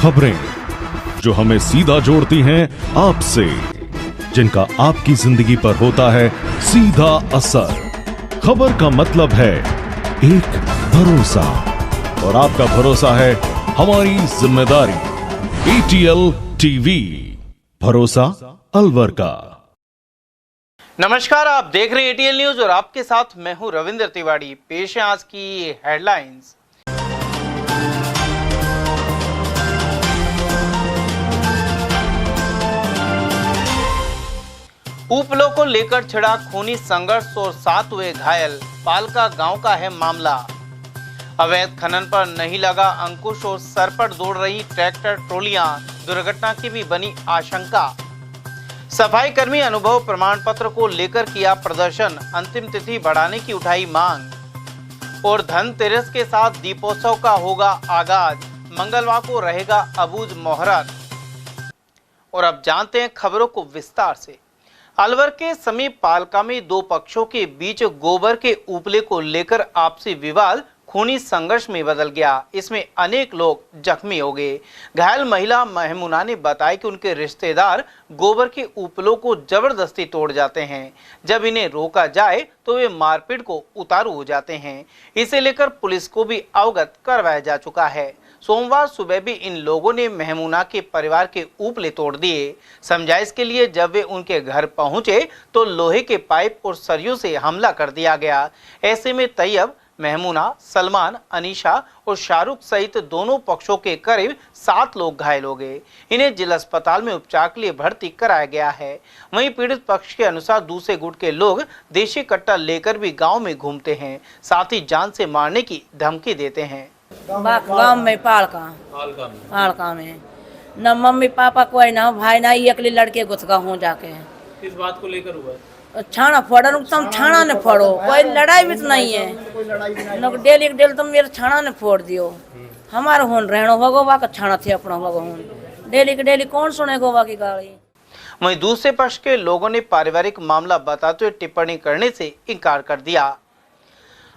खबरें जो हमें सीधा जोड़ती हैं आपसे, जिनका आपकी जिंदगी पर होता है सीधा असर। खबर का मतलब है एक भरोसा, और आपका भरोसा है हमारी जिम्मेदारी। ATL टीवी, भरोसा अलवर का। नमस्कार, आप देख रहे हैं ATL न्यूज और आपके साथ मैं हूं रविंद्र तिवारी। पेश है आज की हेडलाइंस। उपलों को लेकर छिड़ा खूनी संघर्ष और 7 हुए घायल। पालका गांव का है मामला। अवैध खनन पर नहीं लगा अंकुश और सर पर दौड़ रही ट्रैक्टर ट्रॉलियां, दुर्घटना की भी बनी आशंका। सफाई कर्मी अनुभव प्रमाण पत्र को लेकर किया प्रदर्शन, अंतिम तिथि बढ़ाने की उठाई मांग। और धनतेरस के साथ दीपोत्सव का होगा आगाज, मंगलवार को रहेगा अबूझ मुहूर्त। और अब जानते हैं खबरों को विस्तार से। अलवर के समीप पालका में 2 पक्षों के बीच गोबर के उपले को लेकर आपसी विवाद खूनी संघर्ष में बदल गया। इसमें अनेक लोग जख्मी हो गए। घायल महिला महमूना ने बताया कि उनके रिश्तेदार गोबर के उपलों को जबरदस्ती तोड़ जाते हैं। जब इन्हें रोका जाए तो वे मारपीट को उतारू हो जाते हैं। इसे लेकर पुलिस को भी अवगत करवाया जा चुका है। सोमवार सुबह भी इन लोगों ने महमूना के परिवार के उपले तोड़ दिए। समझाइश के लिए जब वे उनके घर पहुंचे तो लोहे के पाइप और सरियों से हमला कर दिया गया। ऐसे में तैयब, महमूना, सलमान, अनीशा और शाहरुख सहित दोनों पक्षों के करीब 7 लोग घायल हो गए। इन्हें जिला अस्पताल में उपचार के लिए भर्ती कराया गया है। वहीं पीड़ित पक्ष के अनुसार दूसरे गुट के लोग देशी कट्टा लेकर भी गांव में घूमते हैं, साथ ही जान से मारने की धमकी देते हैं। गांव में पालका में न मम्मी पापा कोई ना, भाई ना, अकेले लड़के गुस्सा हो जाके। किस बात को लेकर हुआ? छाना फोड़ो, तुम छाना ने फोड़ो, कोई लड़ाई भी तो नहीं है। डेली तो मेरे छाना ने फोड़ दियो। हमारे होन रहनो भगवा का छाना थे अपना भगवान, डेली के डेली कौन सुने गोवा की गाली। वहीं दूसरे पक्ष के लोगों ने पारिवारिक मामला बताते हुए टिप्पणी करने से इनकार कर दिया।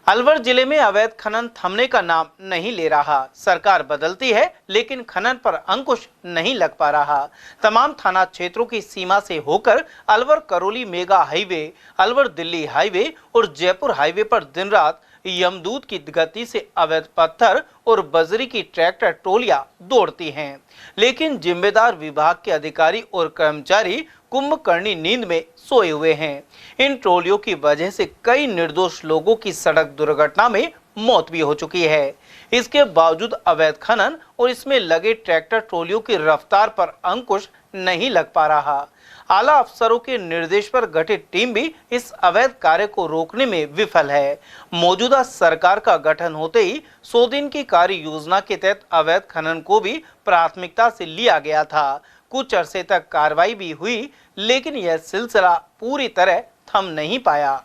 अलवर जिले में अवैध खनन थमने का नाम नहीं ले रहा। सरकार बदलती है लेकिन खनन पर अंकुश नहीं लग पा रहा। तमाम थाना क्षेत्रों की सीमा से होकर Alwar Karauli mega highway, Alwar Delhi highway और जयपुर हाईवे पर दिन रात यमदूत की गति से अवैध पत्थर और बजरी की ट्रैक्टर ट्रॉलियां दौड़ती हैं, लेकिन जिम्मेदार विभाग के अधिकारी और कर्मचारी कुंभकर्णी नींद में सोए हुए हैं। इन ट्रॉलियों की वजह से कई निर्दोष लोगों की सड़क दुर्घटना में मौत भी हो चुकी है। इसके बावजूद अवैध खनन और इसमें लगे ट्रैक्टर ट्रॉलियों की रफ्तार पर अंकुश नहीं लग पा रहा। आला अफसरों के निर्देश पर गठित टीम भी इस अवैध कार्य को रोकने में विफल है। मौजूदा सरकार का गठन होते ही 100 दिन की कार्य योजना के तहत अवैध खनन को भी प्राथमिकता से लिया गया था। कुछ अरसे तक कार्रवाई भी हुई, लेकिन यह सिलसिला पूरी तरह थम नहीं पाया।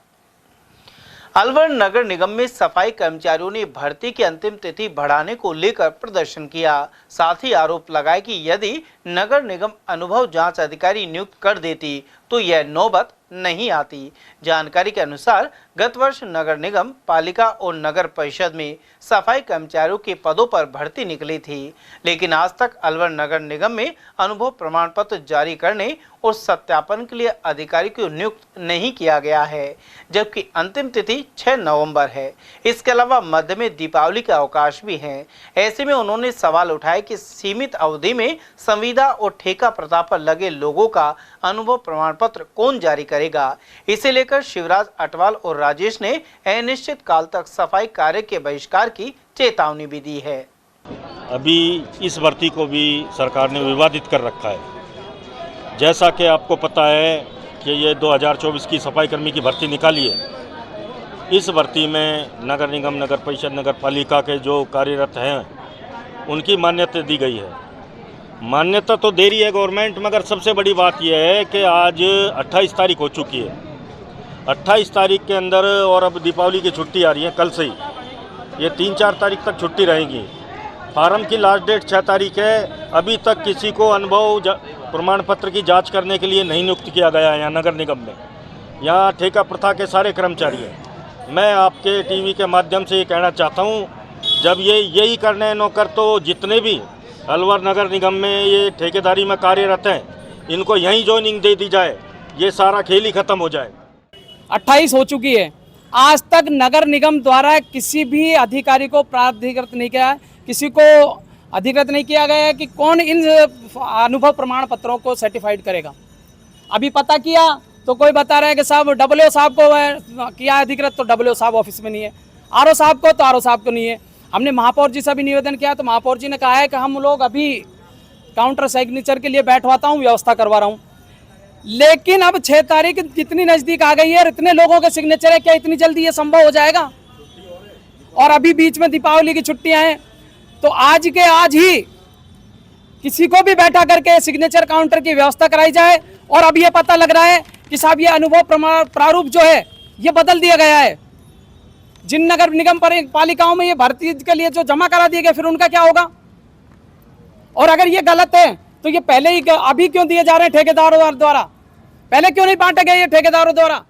अलवर नगर निगम में सफाई कर्मचारियों ने भर्ती की अंतिम तिथि बढ़ाने को लेकर प्रदर्शन किया। साथ ही आरोप लगाया कि यदि नगर निगम अनुभव जांच अधिकारी नियुक्त कर देती तो यह नौबत नहीं आती। जानकारी के अनुसार गत वर्ष नगर निगम, पालिका और नगर परिषद में सफाई कर्मचारियों के पदों पर भर्ती निकली थी, लेकिन आज तक अलवर नगर निगम में अनुभव प्रमाण पत्र जारी करने और सत्यापन के लिए अधिकारी को नियुक्त नहीं किया गया है, जबकि अंतिम तिथि 6 नवंबर है। इसके अलावा मध्य में दीपावली का अवकाश भी है। ऐसे में उन्होंने सवाल उठाया कि सीमित अवधि में संविदा और ठेका प्रथा पर लगे लोगों का अनुभव प्रमाण पत्र कौन जारी करेगा। इसे लेकर शिवराज अटवाल और राजेश ने अनिश्चित काल तक सफाई कार्य के बहिष्कार की चेतावनी भी दी है। अभी इस भर्ती को भी सरकार ने विवादित कर रखा है। जैसा कि आपको पता है कि ये 2024 की सफाई कर्मी की भर्ती निकाली है। इस भर्ती में नगर निगम, नगर परिषद, नगर पालिका के जो कार्यरत हैं उनकी मान्यता दी गई है। मान्यता तो दे रही है गवर्नमेंट, मगर सबसे बड़ी बात यह है कि आज 28 तारीख हो चुकी है। 28 तारीख के अंदर, और अब दीपावली की छुट्टी आ रही है कल से ही, ये 3-4 तारीख तक छुट्टी रहेगी। फार्म की लास्ट डेट 6 तारीख है। अभी तक किसी को अनुभव प्रमाण पत्र की जांच करने के लिए नहीं नियुक्त किया गया है यहाँ नगर निगम में। यहाँ ठेका प्रथा के सारे कर्मचारी हैं। मैं आपके टीवी के माध्यम से ये कहना चाहता हूँ, जब ये यही करने नौकर, तो जितने भी अलवर नगर निगम में ये ठेकेदारी में कार्यरत हैं, इनको यहीं ज्वाइनिंग दे दी जाए, ये सारा खेल ही खत्म हो जाए। 28 हो चुकी है, आज तक नगर निगम द्वारा किसी भी अधिकारी को प्राधिकृत नहीं किया, किसी को अधिकृत नहीं किया गया है कि कौन इन अनुभव प्रमाण पत्रों को सर्टिफाइड करेगा। अभी पता किया तो कोई बता रहा है कि साहब डब्ल्यू साहब को किया अधिकृत, तो डब्ल्यू साहब ऑफिस में नहीं है, आरओ साहब को तो आरओ साहब को नहीं है। हमने महापौर जी से भी निवेदन किया तो महापौर जी ने कहा है कि हम लोग अभी काउंटर सिग्नेचर के लिए बैठवाता हूँ, व्यवस्था करवा रहा हूँ। लेकिन अब 6 तारीख कितनी नज़दीक आ गई है और इतने लोगों के सिग्नेचर है, क्या इतनी जल्दी ये संभव हो जाएगा? और अभी बीच में दीपावली की छुट्टियां हैं, तो आज के आज ही किसी को भी बैठा करके सिग्नेचर काउंटर की व्यवस्था कराई जाए। और अब ये पता लग रहा है कि साहब ये अनुभव प्रारूप जो है ये बदल दिया गया है। जिन नगर निगम पालिकाओं में ये भर्ती के लिए जो जमा करा दिए गए, फिर उनका क्या होगा? और अगर ये गलत है तो ये पहले ही अभी क्यों दिए जा रहे हैं ठेकेदारों द्वारा? पहले क्यों नहीं बांटे गए ये ठेकेदारों द्वारा?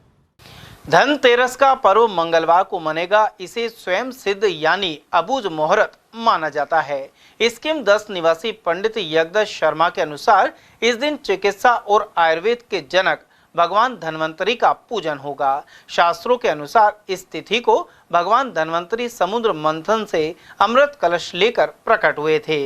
धनतेरस का पर्व मंगलवार को मनेगा, इसे स्वयं सिद्ध यानी अबूझ मुहूर्त माना जाता है। स्कीम 10 निवासी पंडित यज्ञदत्त शर्मा के अनुसार इस दिन चिकित्सा और आयुर्वेद के जनक भगवान धन्वंतरी का पूजन होगा। शास्त्रों के अनुसार इस तिथि को भगवान धन्वंतरी समुद्र मंथन से अमृत कलश लेकर प्रकट हुए थे।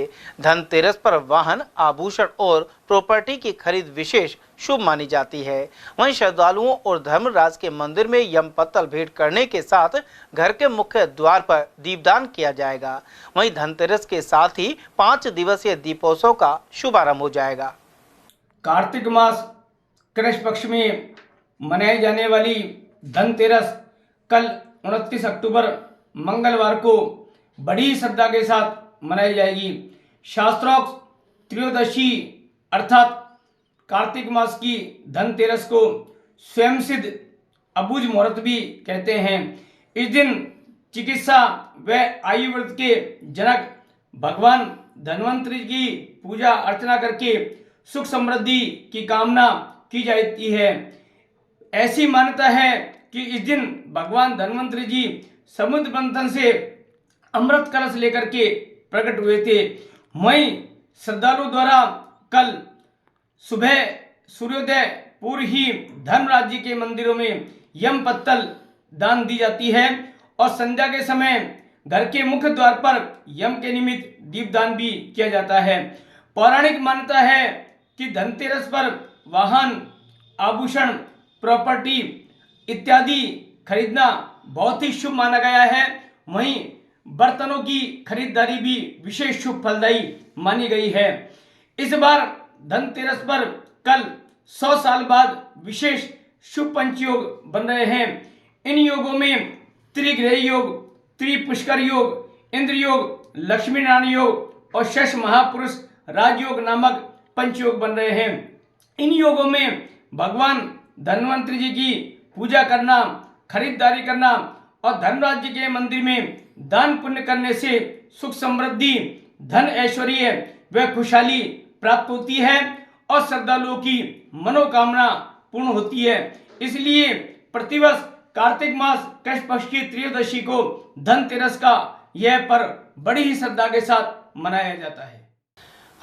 धनतेरस पर वाहन, आभूषण और प्रॉपर्टी की खरीद विशेष शुभ मानी जाती है। वहीं श्रद्धालुओं और धर्मराज के मंदिर में यम पत्तल भेंट करने के साथ घर के मुख्य द्वार पर दीपदान किया जाएगा। वहीं धनतेरस के साथ ही 5 दिवसीय दीपोत्सव का शुभारंभ हो जाएगा। कार्तिक मास कृष्ण पक्ष में मनाई जाने वाली धनतेरस कल 29 अक्टूबर मंगलवार को बड़ी श्रद्धा के साथ मनाई जाएगी। शास्त्रोक्त त्रयोदशी अर्थात कार्तिक मास की धनतेरस को स्वयं सिद्ध अबूझ मुहूर्त भी कहते हैं। इस दिन चिकित्सा व आयुर्वेद के जनक भगवान धन्वंतरी की पूजा अर्चना करके सुख समृद्धि की कामना की जाती है। ऐसी मान्यता है कि इस दिन भगवान धन्वंतरी जी समुद्र मंथन से अमृत कलश लेकर के प्रकट हुए थे। वहीं श्रद्धालु द्वारा कल सुबह सूर्योदय पूर्व ही धर्मराज जी के मंदिरों में यम पत्तल दान दी जाती है और संध्या के समय घर के मुख्य द्वार पर यम के निमित्त दीपदान भी किया जाता है। पौराणिक मान्यता है कि धनतेरस पर वाहन, आभूषण, प्रॉपर्टी इत्यादि खरीदना बहुत ही शुभ माना गया है। वहीं बर्तनों की खरीदारी भी विशेष शुभ फलदायी मानी गई है। इस बार धनतेरस पर कल 100 साल बाद विशेष शुभ पंचयोग बन रहे हैं। इन योगों में त्रिग्रह योग, त्रिपुष्कर योग, इंद्र योग, लक्ष्मी नारायण योग और शश महापुरुष राजयोग नामक पंचयोग बन रहे हैं। इन योगों में भगवान धन्वंतरी जी की पूजा करना, खरीदारी करना और धर्मराज जी के मंदिर में दान पुण्य करने से सुख समृद्धि, धन ऐश्वर्य व खुशहाली प्राप्त होती है और श्रद्धालुओं की मनोकामना पूर्ण होती है। इसलिए प्रतिवर्ष कार्तिक मास कृष्ण पक्ष की त्रयोदशी को धनतेरस का यह पर्व बड़ी ही श्रद्धा के साथ मनाया जाता है।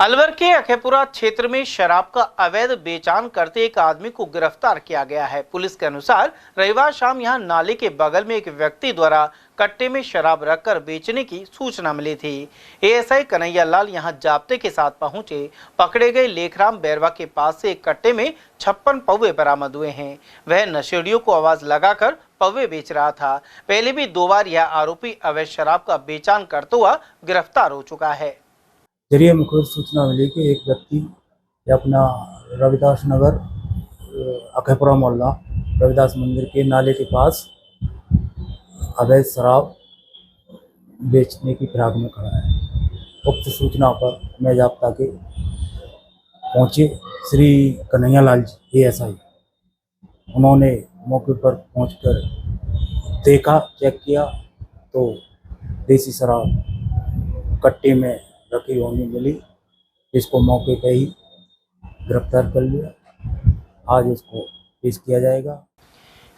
अलवर के अखेपुरा क्षेत्र में शराब का अवैध बेचान करते एक आदमी को गिरफ्तार किया गया है। पुलिस के अनुसार रविवार शाम यहां नाले के बगल में एक व्यक्ति द्वारा कट्टे में शराब रखकर बेचने की सूचना मिली थी। एएसआई कन्हैया लाल यहां जाब्ते के साथ पहुंचे। पकड़े गए लेखराम बैरवा के पास से एक कट्टे में 56 पौवे बरामद हुए हैं। वह नशेड़ियों को आवाज लगाकर पौवे बेच रहा था। पहले भी 2 बार यह आरोपी अवैध शराब का बेचान करता हुआ गिरफ्तार हो चुका है। जरिए मुझको सूचना मिली कि एक व्यक्ति अपना रविदास नगर अखेपुरा मोहल्ला रविदास मंदिर के नाले के पास अवैध शराब बेचने की फिराक में खड़ा है। उक्त सूचना पर मैं जाब्ता के पहुँचे श्री कन्हैया लाल जी एएसआई। उन्होंने मौके पर पहुंचकर देखा, चेक किया तो देसी शराब कट्टे में रखी होनी मिली। इसको मौके पर ही गिरफ्तार कर लिया। आज इसको पेश किया जाएगा।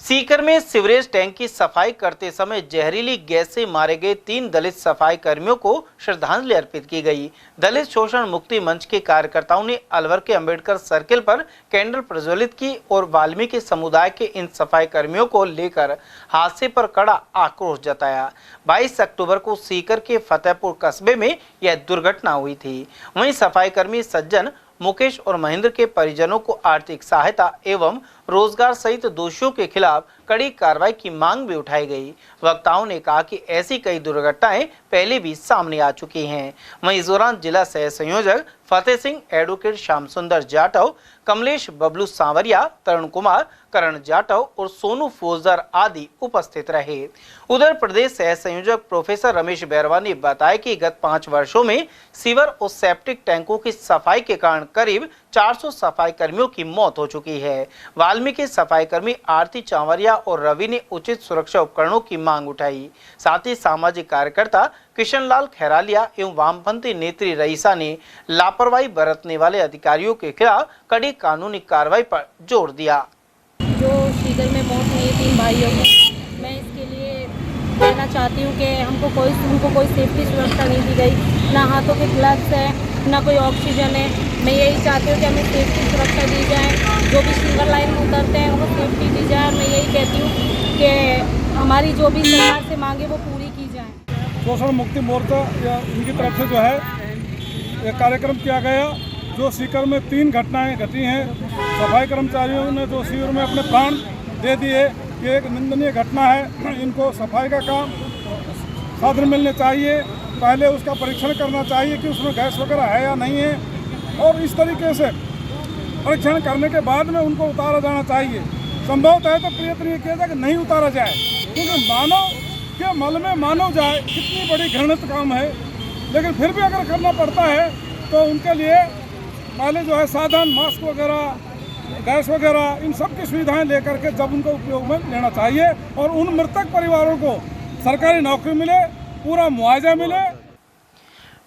सीकर में सीवरेज टैंक की सफाई करते समय जहरीली गैस से मारे गए 3 दलित सफाई कर्मियों को श्रद्धांजलि अर्पित की गई। दलित शोषण मुक्ति मंच के कार्यकर्ताओं ने अलवर के अंबेडकर सर्किल पर कैंडल प्रज्वलित की और वाल्मीकि समुदाय के इन सफाई कर्मियों को लेकर हादसे पर कड़ा आक्रोश जताया। 22 अक्टूबर को सीकर के फतेहपुर कस्बे में यह दुर्घटना हुई थी। वहीं सफाई कर्मी सज्जन, मुकेश और महेंद्र के परिजनों को आर्थिक सहायता एवं रोजगार सहित दोषियों के खिलाफ कड़ी कार्रवाई की मांग भी उठाई गई। वक्ताओं ने कहा कि ऐसी कई दुर्घटनाएं पहले भी सामने आ चुकी हैं। वहीं इस दौरान जिला सह संयोजक फतेह सिंह, एडवोकेट श्याम सुंदर जाटव, कमलेश बबलू सांवरिया, तरुण कुमार, करण जाटव और सोनू फौजदार आदि उपस्थित रहे। उधर प्रदेश सह संयोजक प्रोफेसर रमेश बैरवा ने बताया कि गत 5 वर्षों में सीवर और सेप्टिक टैंकों की सफाई के कारण करीब 400 सफाई कर्मियों की मौत हो चुकी है। वाल्मीकि सफाई कर्मी आरती चांवरिया और रवि ने उचित सुरक्षा उपकरणों की मांग उठाई। साथ ही सामाजिक कार्यकर्ता किशन लाल खैरालिया एवं वामपंथी नेत्री रईसा ने लापरवाही बरतने वाले अधिकारियों के खिलाफ कड़ी कानूनी कार्रवाई पर जोर दिया। जो सीकर में मौत हुई 3 भाइयों की, मैं इसके लिए कहना चाहती हूँ कि उनको कोई सेफ्टी सुरक्षा नहीं दी गई, ना हाथों के ग्लव्स है, ना कोई ऑक्सीजन है। मैं यही चाहती हूँ कि हमें सेफ्टी सुरक्षा दी जाए, जो भी सिंगल लाइन में उतरते हैं उनको सेफ्टी दी जाए। मैं यही कहती हूँ कि हमारी जो भी सरकार से मांगे वो पूरी की जाए। शोषण मुक्ति मोर्चा या इनकी तरफ से जो है एक कार्यक्रम किया गया, जो सीकर में 3 घटनाएं घटी हैं। सफाई कर्मचारियों ने जो शिविर में अपने प्राण दे दिए, ये एक निंदनीय घटना है। इनको सफाई का काम साधन मिलने चाहिए, पहले उसका परीक्षण करना चाहिए कि उसमें गैस वगैरह है या नहीं है, और इस तरीके से परीक्षण करने के बाद में उनको उतारा जाना चाहिए। संभवतः है तो प्रयत्न ये किया जाए कि नहीं उतारा जाए, क्योंकि मानव के मल में मानव जाए कितनी बड़ी घृणित काम है। लेकिन फिर भी अगर करना पड़ता है तो उनके लिए पहले जो है साधन, मास्क वगैरह, गैस वगैरह, इन सब की सुविधाएं लेकर के जब उनको उपयोग में लेना चाहिए और उन मृतक परिवारों को सरकारी नौकरी मिले, पूरा मुआवजा मिले।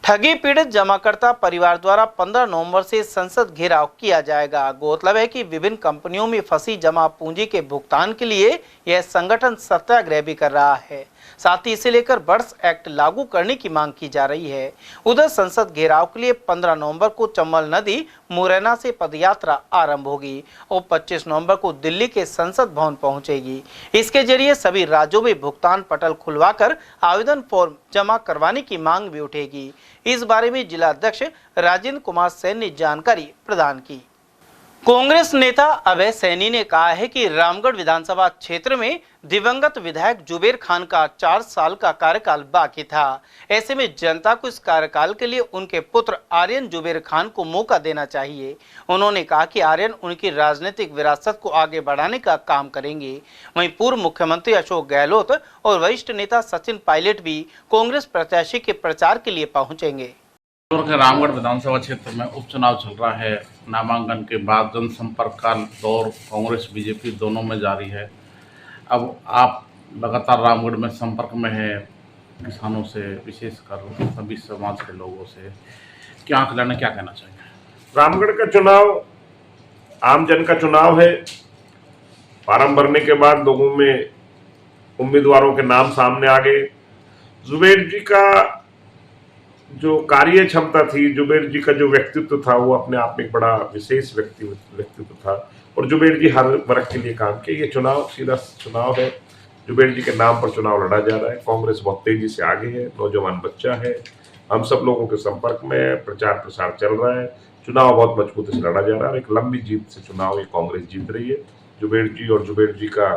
ठगी पीड़ित जमाकर्ता परिवार द्वारा 15 नवंबर से संसद घेराव किया जाएगा। गौरतलब है कि विभिन्न कंपनियों में फंसी जमा पूंजी के भुगतान के लिए यह संगठन सत्याग्रह भी कर रहा है। साथ ही इसे लेकर बर्ड्स एक्ट लागू करने की मांग की जा रही है। उधर संसद घेराव के लिए 15 नवंबर को चंबल नदी मुरैना से पदयात्रा आरंभ होगी और 25 नवंबर को दिल्ली के संसद भवन पहुंचेगी। इसके जरिए सभी राज्यों में भुगतान पटल खुलवाकर आवेदन फॉर्म जमा करवाने की मांग भी उठेगी। इस बारे में जिला अध्यक्ष राजेंद्र कुमार सैन ने जानकारी प्रदान की। कांग्रेस नेता अभय सैनी ने कहा है कि रामगढ़ विधानसभा क्षेत्र में दिवंगत विधायक जुबेर खान का 4 साल का कार्यकाल बाकी था। ऐसे में जनता को इस कार्यकाल के लिए उनके पुत्र आर्यन जुबेर खान को मौका देना चाहिए। उन्होंने कहा कि आर्यन उनकी राजनीतिक विरासत को आगे बढ़ाने का काम करेंगे। वहीं पूर्व मुख्यमंत्री अशोक गहलोत और वरिष्ठ नेता सचिन पायलट भी कांग्रेस प्रत्याशी के प्रचार के लिए पहुंचेंगे। के रामगढ़ विधानसभा क्षेत्र में उपचुनाव चल रहा है। नामांकन के बाद जनसंपर्क का दौर कांग्रेस बीजेपी दोनों में जारी है। अब आप लगातार रामगढ़ में संपर्क में है किसानों से, विशेषकर सभी समाज के लोगों से, क्या आंकलन, क्या कहना चाहिए? रामगढ़ का चुनाव आम जन का चुनाव है। फार्म भरने के बाद लोगों में उम्मीदवारों के नाम सामने आ गए। जुबेर जी का जो कार्य क्षमता थी, जुबेर जी का जो व्यक्तित्व था, वो अपने आप में एक बड़ा विशेष व्यक्तित्व था और जुबेर जी हर वर्ग के लिए काम किए। ये चुनाव सीधा चुनाव है, जुबेर जी के नाम पर चुनाव लड़ा जा रहा है। कांग्रेस बहुत तेजी से आगे है, नौजवान बच्चा है, हम सब लोगों के संपर्क में है, प्रचार प्रसार चल रहा है, चुनाव बहुत मजबूती से लड़ा जा रहा है और एक लंबी जीत से चुनाव ये कांग्रेस जीत रही है। जुबेर जी और जुबेर जी का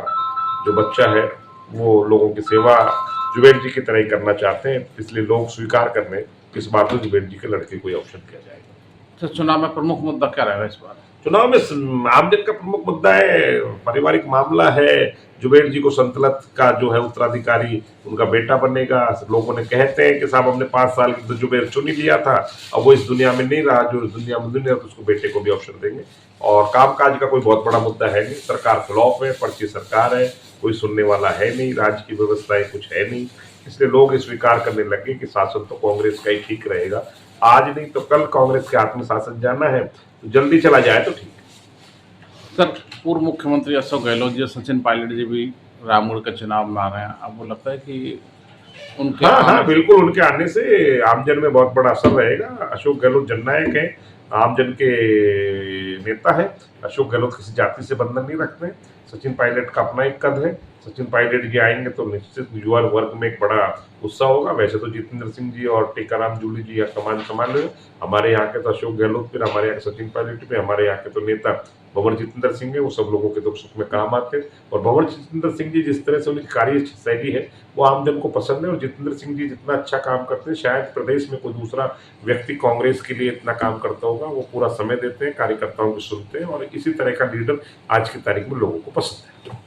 जो बच्चा है वो लोगों की सेवा जुबेर जी की तरह ही करना चाहते हैं, इसलिए लोग स्वीकार कर लें इस बार तो जुबेर जी के लड़के को ऑप्शन किया जाएगा। तो चुनाव में प्रमुख मुद्दा क्या रहेगा इस बार? चुनाव में आमजन का प्रमुख मुद्दा है, पारिवारिक मामला है। जुबेर जी को संतलत का जो है उत्तराधिकारी उनका बेटा बनेगा। लोगों ने कहते हैं कि साहब हमने 5 साल की तो जुबेर चुन ही लिया था, अब वो इस दुनिया में नहीं रहा, जो दुनिया में दुनिया तो उसको बेटे को भी ऑप्शन देंगे। और कामकाज का कोई बहुत बड़ा मुद्दा है नहीं, सरकार फ्लॉप है, पर्ची सरकार है, कोई सुनने वाला है नहीं, राज्य की व्यवस्थाएं कुछ है नहीं, इसलिए लोग स्वीकार करने लगे कि शासन तो कांग्रेस का ही ठीक रहेगा। आज नहीं तो कल कांग्रेस के हाथ में शासन जाना है, तो जल्दी चला जाए तो ठीक है। सर, पूर्व मुख्यमंत्री अशोक गहलोत जी और सचिन पायलट जी भी रामगढ़ के चुनाव में आ रहे हैं। आपको लगता है कि उनके हाँ, बिल्कुल उनके आने से आमजन में बहुत बड़ा असर रहेगा। अशोक गहलोत जननायक है, आमजन के नेता है। अशोक गहलोत किसी जाति से बंधन नहीं रखते। सचिन पायलट का अपना एक कद है। सचिन पायलट जी आएंगे तो निश्चित युवा वर्ग में एक बड़ा उत्साह होगा। वैसे तो जितेंद्र सिंह जी और टीकाराम जूली जी कमान संभाल रहे हैं। हमारे यहाँ के तो अशोक गहलोत, फिर हमारे यहाँ के सचिन पायलट पे, हमारे यहाँ के तो नेता भंवर जितेंद्र सिंह है। वो सब लोगों के दुख सुख में काम आते हैं। और भंवर जितेंद्र सिंह जी जिस तरह से उनकी कार्य शैली है वो आमजन को पसंद है। और जितेंद्र सिंह जी जितना अच्छा काम करते हैं, शायद प्रदेश में कोई दूसरा व्यक्ति कांग्रेस के लिए इतना काम करता होगा। वो पूरा समय देते हैं, कार्यकर्ताओं को सुनते हैं, और इसी तरह का लीडर आज की तारीख में लोगों को पसंद है।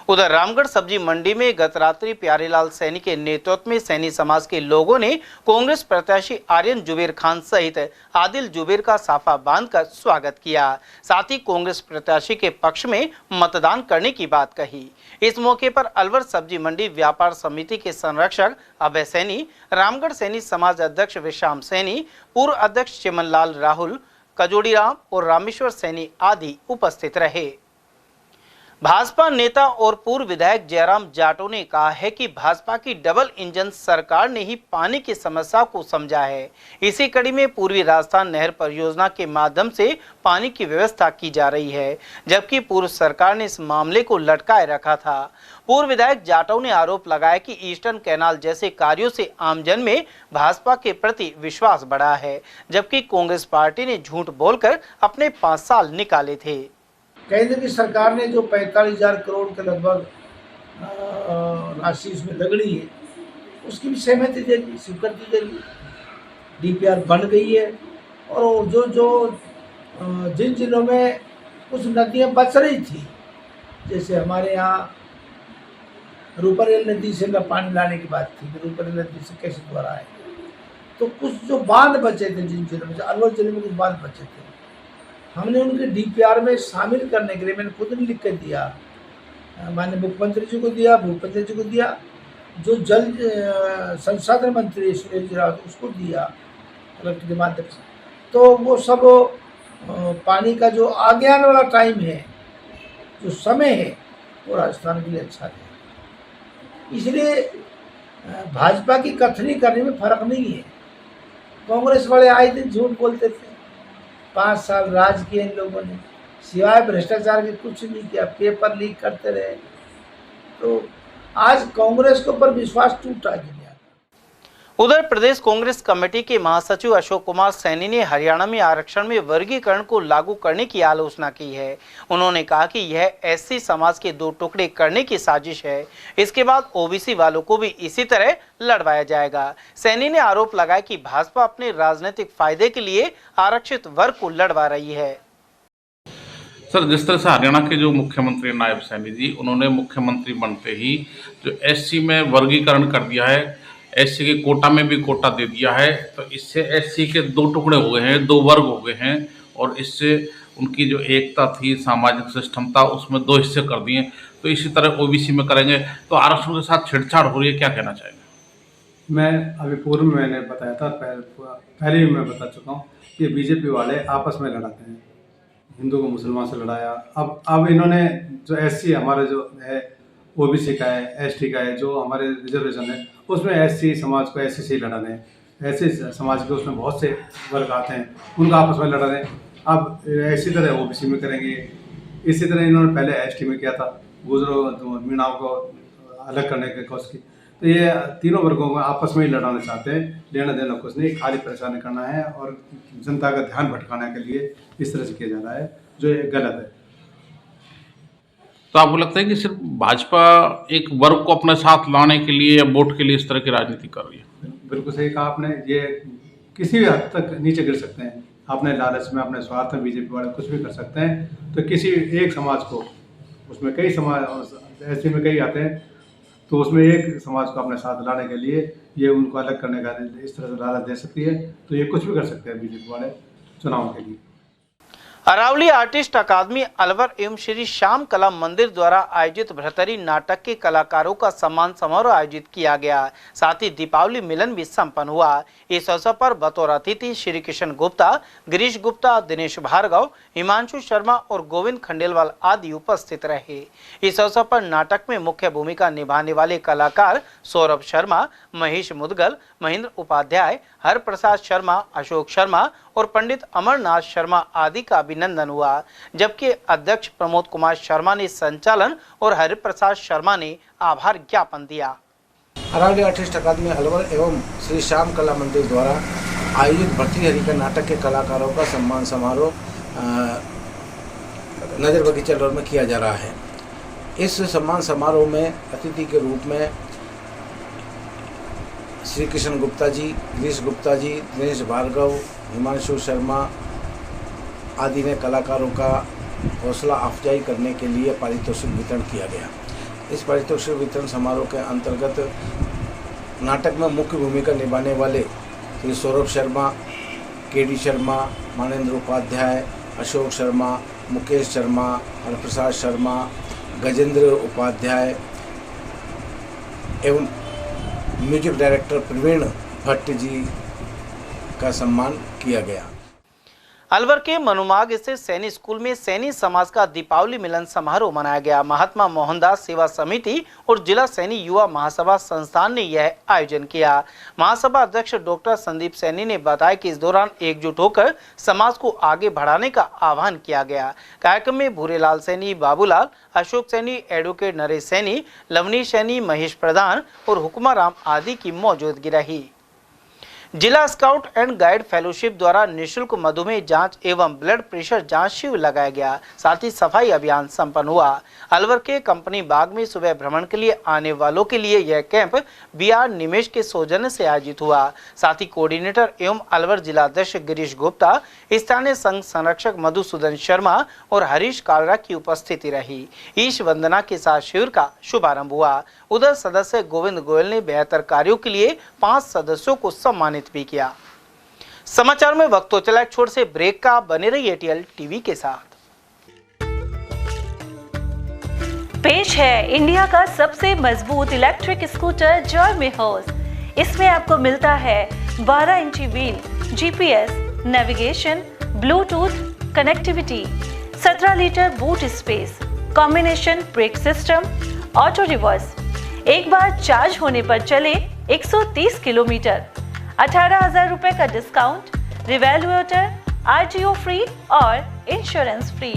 उधर रामगढ़ सब्जी मंडी में गत रात्रि प्यारेलाल सैनी के नेतृत्व में सैनी समाज के लोगों ने कांग्रेस प्रत्याशी आर्यन जुबेर खान सहित आदिल जुबेर का साफा बांधकर स्वागत किया। साथ ही कांग्रेस प्रत्याशी के पक्ष में मतदान करने की बात कही। इस मौके पर अलवर सब्जी मंडी व्यापार समिति के संरक्षक अभय सैनी, रामगढ़ सैनी समाज अध्यक्ष विश्राम सैनी, पूर्व अध्यक्ष चिमनलाल राहुल, कजोड़ीराम और रामेश्वर सैनी आदि उपस्थित रहे। भाजपा नेता और पूर्व विधायक जयराम जाटों ने कहा है कि भाजपा की डबल इंजन सरकार ने ही पानी की समस्या को समझा है। इसी कड़ी में पूर्वी राजस्थान नहर परियोजना के माध्यम से पानी की व्यवस्था की जा रही है, जबकि पूर्व सरकार ने इस मामले को लटकाए रखा था। पूर्व विधायक जाटों ने आरोप लगाया कि ईस्टर्न कैनाल जैसे कार्यों से आमजन में भाजपा के प्रति विश्वास बढ़ा है, जबकि कांग्रेस पार्टी ने झूठ बोलकर अपने 5 साल निकाले थे। केंद्र की सरकार ने जो 45,000 करोड़ के लगभग राशि इसमें लगड़ी है, उसकी भी सहमति दे दी, स्वीकृति दे दी। डीपीआर बन गई है। और जिन जिलों में कुछ नदियाँ बच रही थी, जैसे हमारे यहाँ रूपरेल नदी से पानी लाने की बात थी कि रूपरेल नदी से कैसे द्वारा आए, तो कुछ जो बांध बचे थे जिन जिलों में, अलवर जिले में कुछ बांध बचे थे, हमने उनके डीपीआर में शामिल करने के लिए मैंने खुद लिख कर दिया, माननीय मुख्यमंत्री जी को दिया, भूपेंद्र जी को दिया, जो जल संसाधन मंत्री सुरेश रावत उसको दिया कलेक्टर के माध्यम से। तो वो सब पानी का जो आगे आने वाला टाइम है, जो समय है, वो राजस्थान के लिए अच्छा है। इसलिए भाजपा की कथनी करने में फर्क नहीं है। कांग्रेस वाले आए दिन झूठ बोलते थे। 5 साल राज किए इन लोगों ने, सिवाय भ्रष्टाचार के कुछ नहीं किया, पेपर लीक करते रहे। तो आज कांग्रेस के ऊपर विश्वास टूटा है। उधर प्रदेश कांग्रेस कमेटी के महासचिव अशोक कुमार सैनी ने हरियाणा में आरक्षण में वर्गीकरण को लागू करने की आलोचना की है। उन्होंने कहा कि यह एससी समाज के 2 टुकड़े करने की साजिश है। इसके बाद ओबीसी वालों को भी इसी तरह लड़वाया जाएगा। सैनी ने आरोप लगाया कि भाजपा अपने राजनीतिक फायदे के लिए आरक्षित वर्ग को लड़वा रही है। सर, जिस तरह से हरियाणा के जो मुख्यमंत्री नायब सैनी जी, उन्होंने मुख्यमंत्री बनते ही जो एससी में वर्गीकरण कर दिया है, एससी के कोटा में भी कोटा दे दिया है, तो इससे एससी के 2 टुकड़े हो गए हैं, 2 वर्ग हो गए हैं। और इससे उनकी जो एकता थी, सामाजिक सिस्टम था, उसमें 2 हिस्से कर दिए। तो इसी तरह ओबीसी में करेंगे तो आरक्षण के साथ छेड़छाड़ हो रही है। क्या कहना चाहेंगे? मैं अभी पूर्व में मैंने बताया था, पहले भी मैं बता चुका हूँ कि बीजेपी वाले आपस में लड़ाते हैं, हिंदू को मुसलमान से लड़ाया। अब इन्होंने जो एससी हमारे जो है, ओबीसी का है, एसटी का है, जो हमारे रिजर्वेशन है, उसमें एससी समाज को एससी से लड़ाने हैं। एससी समाज के उसमें बहुत से वर्ग आते हैं, उनका आपस में लड़ाने। अब इसी तरह ओबीसी में करेंगे। इसी तरह इन्होंने पहले एसटी में किया था, गुजरों मीणाओं को अलग करने की कोशिश की। तो ये तीनों वर्गों को आपस में ही लड़ाना चाहते हैं। लेना देना कुछ नहीं, खाली परेशानी करना है और जनता का ध्यान भटकाने के लिए इस तरह से किया जा रहा है, जो गलत है। तो आपको लगता है कि सिर्फ भाजपा एक वर्ग को अपने साथ लाने के लिए या वोट के लिए इस तरह की राजनीति कर रही है? बिल्कुल सही कहा आपने। ये किसी भी हद तक नीचे गिर सकते हैं, अपने लालच में, अपने स्वार्थ में बीजेपी वाले कुछ भी कर सकते हैं। तो किसी एक समाज को, उसमें कई समाज ऐसे में कई आते हैं, तो उसमें एक समाज को अपने साथ लाने के लिए ये उनको अलग करने का इस तरह से लालच दे सकती है। तो ये कुछ भी कर सकते हैं बीजेपी वाले चुनाव के लिए। अरावली आर्टिस्ट अकादमी अलवर एवं श्री श्याम कला मंदिर द्वारा आयोजित भ्रतरी नाटक के कलाकारों का सम्मान समारोह आयोजित किया गया। साथ ही दीपावली मिलन भी संपन्न हुआ। इस अवसर पर बतौर अतिथि श्री किशन गुप्ता, गिरीश गुप्ता, दिनेश भार्गव, हिमांशु शर्मा और गोविंद खंडेलवाल आदि उपस्थित रहे। इस अवसर पर नाटक में मुख्य भूमिका निभाने वाले कलाकार सौरभ शर्मा, महेश मुदगल, महेंद्र उपाध्याय, हर प्रसाद शर्मा, अशोक शर्मा और पंडित अमरनाथ शर्मा आदि का अभिनंदन हुआ। जबकि अध्यक्ष प्रमोद कुमार शर्मा ने संचालन और हरि प्रसाद शर्मा ने आभार ज्ञापन दिया। अरावली आर्टिस्ट अकादमी अलवर एवं श्री श्याम कला मंदिर द्वारा आयोजित भर्तृहरि के नाटक के कलाकारों का सम्मान समारोह नजर बगीचा अलवर में किया जा रहा है। इस सम्मान समारोह में अतिथि के रूप में श्री किशन गुप्ता जी, गिरीश गुप्ता जी, दिनेश भार्गव, हिमांशु शर्मा आदि ने कलाकारों का हौसला अफजाई करने के लिए पारितोषिक वितरण किया गया। इस पारितोषिक वितरण समारोह के अंतर्गत नाटक में मुख्य भूमिका निभाने वाले श्री सौरभ शर्मा, केडी शर्मा, मानेंद्र उपाध्याय, अशोक शर्मा, मुकेश शर्मा, हरप्रसाद शर्मा, गजेंद्र उपाध्याय एवं म्यूजिक डायरेक्टर प्रवीण भट्ट जी का सम्मान किया गया। अलवर के मनुमाग स्थित सैनी स्कूल में सैनी समाज का दीपावली मिलन समारोह मनाया गया। महात्मा मोहनदास सेवा समिति और जिला सैनी युवा महासभा संस्थान ने यह आयोजन किया। महासभा अध्यक्ष डॉक्टर संदीप सैनी ने बताया कि इस दौरान एकजुट होकर समाज को आगे बढ़ाने का आह्वान किया गया। कार्यक्रम में भूरेलाल सैनी, बाबूलाल, अशोक सैनी, एडवोकेट नरेश सैनी, लवनीश सैनी, महेश प्रधान और हुक्मा राम आदि की मौजूदगी रही। जिला स्काउट एंड गाइड फेलोशिप द्वारा निःशुल्क मधुमेह जांच एवं ब्लड प्रेशर जांच शिविर लगाया गया। साथ ही सफाई अभियान संपन्न हुआ। अलवर के कंपनी बाग में सुबह भ्रमण के लिए आने वालों के लिए यह कैंप बीआर निमेश के सौजन्य से आयोजित हुआ। साथ ही कोऑर्डिनेटर एवं अलवर जिला अध्यक्ष गिरीश गुप्ता, स्थानीय संघ संरक्षक मधुसूदन शर्मा और हरीश कालरा की उपस्थिति रही। ईश वंदना के साथ शिविर का शुभारंभ हुआ। उधर सदस्य गोविंद गोयल ने बेहतर कार्यों के लिए 5 सदस्यों को सम्मानित भी किया। समाचार में वक्त तो चला एक छोटे से ब्रेक का, बने रहिए एटीएल टीवी के साथ। पेश है इंडिया का सबसे मजबूत इलेक्ट्रिक स्कूटर जॉय मिहोस। इसमें आपको मिलता है 12 इंची wheel, GPS, navigation, Bluetooth connectivity, 17 litre boot space, combination brake system, auto reverse, एक बार चार्ज होने पर चले 130 किलोमीटर, 18,000 रुपए का डिस्काउंट, रिवैल्यूएटर, आरटीओ फ्री और इंश्योरेंस फ्री।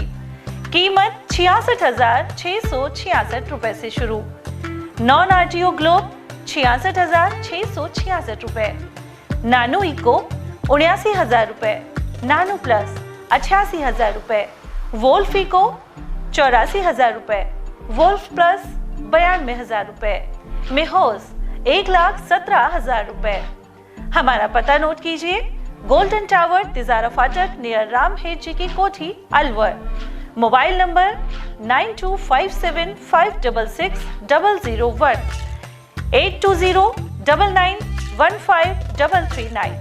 कीमत 66,666 रुपए से शुरू। नॉन आरटीओ ग्लोब 66,666 रुपए। नानो इको 79,000 रुपए। नानो प्लस 88,000 रुपए। वोल्फ इको 84,000 रुपए। वोल्फ प्लस 92,000 रुपए। मिहोस 1,17,000 रुपए। हमारा पता नोट कीजिए, गोल्डन टावर, तिजारा फाटक, नियर राम हेड जी की कोठी, अलवर। Mobile number 9257566001, 8209915339।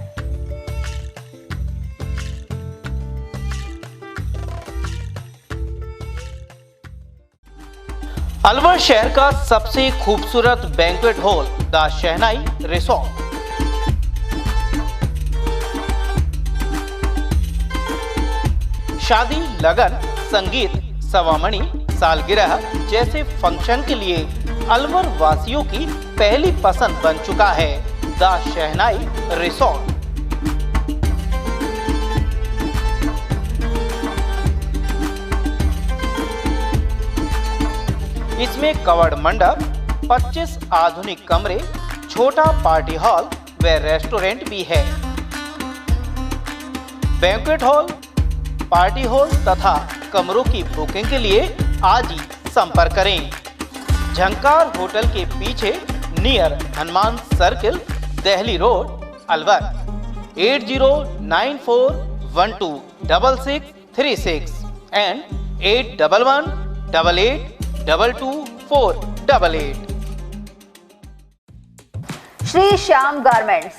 अलवर शहर का सबसे खूबसूरत banquet hall the shehnai resort. शादी, लगन, संगीत, सवामणी, सालगिरह जैसे फंक्शन के लिए अलवर वासियों की पहली पसंद बन चुका है द शहनाई रिसोर्ट। इसमें कवर्ड मंडप, 25 आधुनिक कमरे, छोटा पार्टी हॉल व रेस्टोरेंट भी है। बैंक्वेट हॉल, पार्टी हॉल तथा कमरों की बुकिंग के लिए आज ही संपर्क करें। झंकार होटल के पीछे near Hanuman circle, Delhi road, Alwar. 8094126636 and 8118822488। Shri Shyam garments,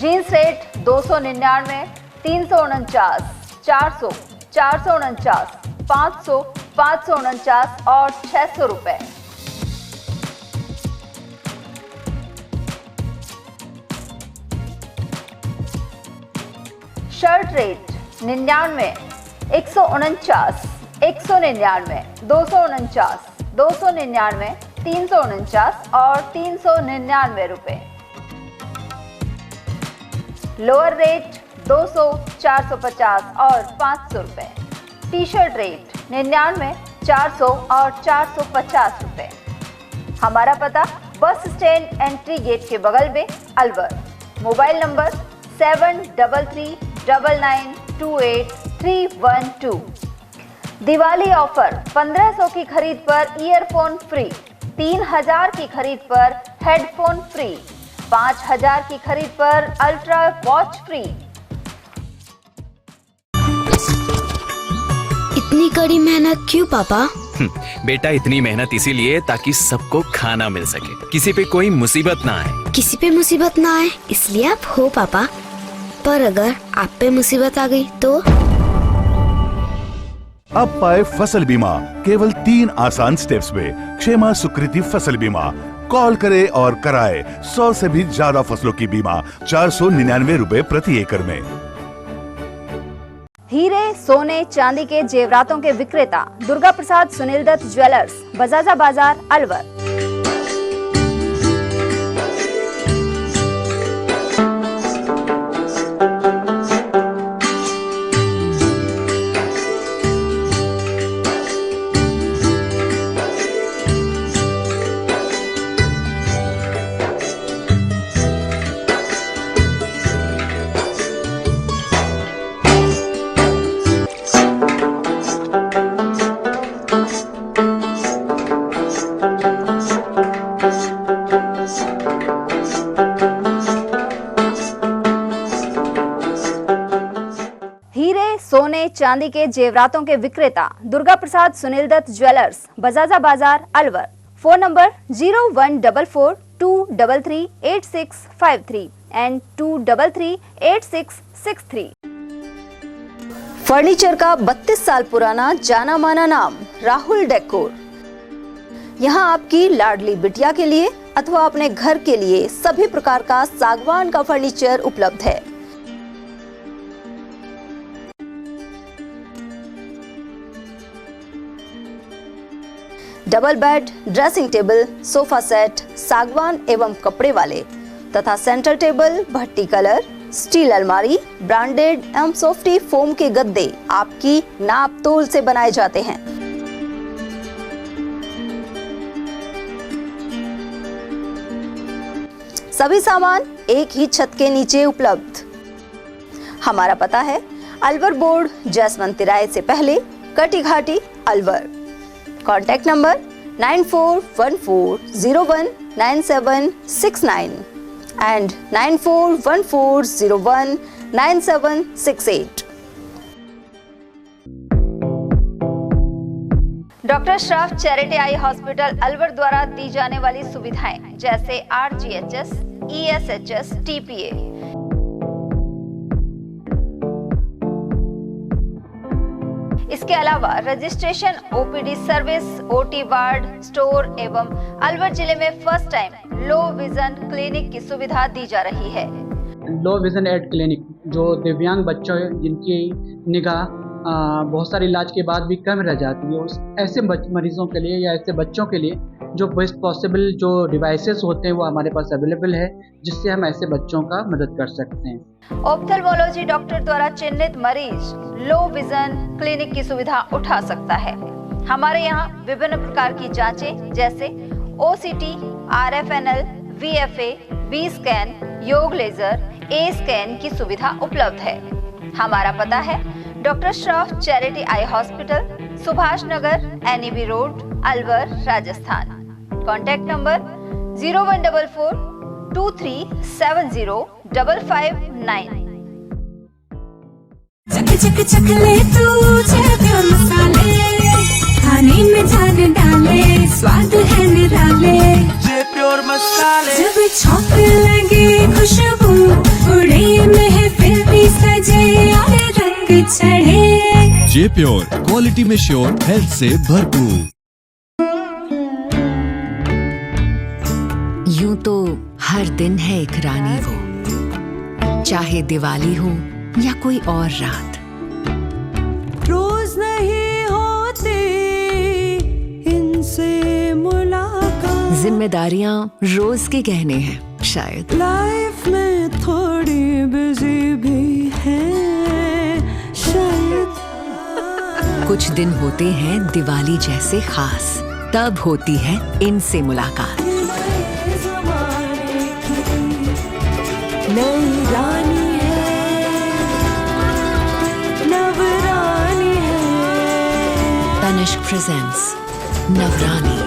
jeans rate 299, 349, 400, 449, 500, 549 और 600 रुपए। शर्ट रेट 99, 149, 199, 249, 299, 349 और 399 रुपए। लोअर रेट 200, 450 और 500 रुपए। टी शर्ट रेट 99, 400 और 450 रुपए। हमारा पता बस स्टैंड एंट्री गेट के बगल में Alwar. Mobile number 73339928 Diwali offer 1500 की खरीद पर ईयरफोन फ्री, 3000 की खरीद पर हेडफोन फ्री, 5000 की खरीद पर अल्ट्रा वॉच फ्री। इतनी कड़ी मेहनत क्यों पापा? बेटा इतनी मेहनत इसीलिए ताकि सबको खाना मिल सके, किसी पे कोई मुसीबत ना आए। किसी पे मुसीबत ना आए इसलिए आप हो पापा, पर अगर आप पे मुसीबत आ गई तो? अब पाए फसल बीमा केवल 3 आसान स्टेप्स में। क्षेमा सुकृति फसल बीमा। कॉल करे और कराए 100 से भी ज्यादा फसलों की बीमा 499 रुपए प्रति एकड़ में। हीरे, सोने, चांदी के जेवरातों के विक्रेता दुर्गा प्रसाद सुनील दत्त ज्वेलर्स, बजाजा बाजार, अलवर। सोने चांदी के जेवरातों के विक्रेता दुर्गा प्रसाद सुनील दत्त ज्वेलर्स, बजाजा बाजार, Alwar. Phone number 0144233863 and 2338663। Furniture का 32 साल पुराना जाना माना नाम राहुल डेकोर। यहाँ आपकी लाडली बिटिया के लिए अथवा अपने घर के लिए सभी प्रकार का सागवान का फर्नीचर उपलब्ध है। Double bed, dressing table, sofa set सागवान एवं कपड़े वाले तथा सेंटर टेबल, भट्टी कलर, स्टील अलमारी, ब्रांडेड एवं सॉफ्टी फोम के गद्दे आपकी नाप तोल से बनाए जाते हैं। सभी सामान एक ही छत के नीचे उपलब्ध। हमारा पता है अलवर बोर्ड, जसवंत तिराहे से पहले, कटी घाटी, Alwar. Contact number 9414019769 and 9414019768। Doctor Shroff charity eye hospital Alwar द्वारा दी जाने वाली सुविधाएं जैसे RGHS, ESHS, TPA। इसके अलावा registration, OPD service, OT ward, store एवं अलवर जिले में first time low vision clinic की सुविधा दी जा रही है। लो विजन एड क्लिनिक जो दिव्यांग बच्चों जिनकी निगाह बहुत सारे इलाज के बाद भी कम रह जाती है, ऐसे मरीजों के लिए या ऐसे बच्चों के लिए जो बेस्ट पॉसिबल जो डिवाइसेस होते हैं वो हमारे पास अवेलेबल है, जिससे हम ऐसे बच्चों का मदद कर सकते हैं। ऑप्थेल्मोलॉजी डॉक्टर द्वारा चिन्हित मरीज लो विजन क्लिनिक की सुविधा उठा सकता है। हमारे यहाँ विभिन्न प्रकार की जांचें जैसे OCT, RFNL, VFA, B scan, YAG laser, A scan की सुविधा उपलब्ध है। हमारा पता है doctor Shroff charity eye hospital, Subhash Nagar, NEB road, Alwar, Rajasthan. Contact number 014423705559। चक चक चक ले तू प्योर मसाले, खाने में जान डाले, स्वाद है निराले। प्योर मसाले जब छौंकने लगे खुशबू उड़े महफिल भी सजे और रंग चढ़े। जे प्योर, क्वालिटी में श्योर, हेल्थ से भरपूर। यूं तो हर दिन है एक रानी वो, चाहे दिवाली हो या कोई और रात। रोज नहीं होती इनसे मुलाकात, जिम्मेदारियां रोज के गहने हैं शायद। लाइफ में थोड़ी बिजी भी है शायद। कुछ दिन होते हैं दिवाली जैसे खास, तब होती है इनसे मुलाकात। नई रानी है, नवरानी है। Tanishq presents Navrani.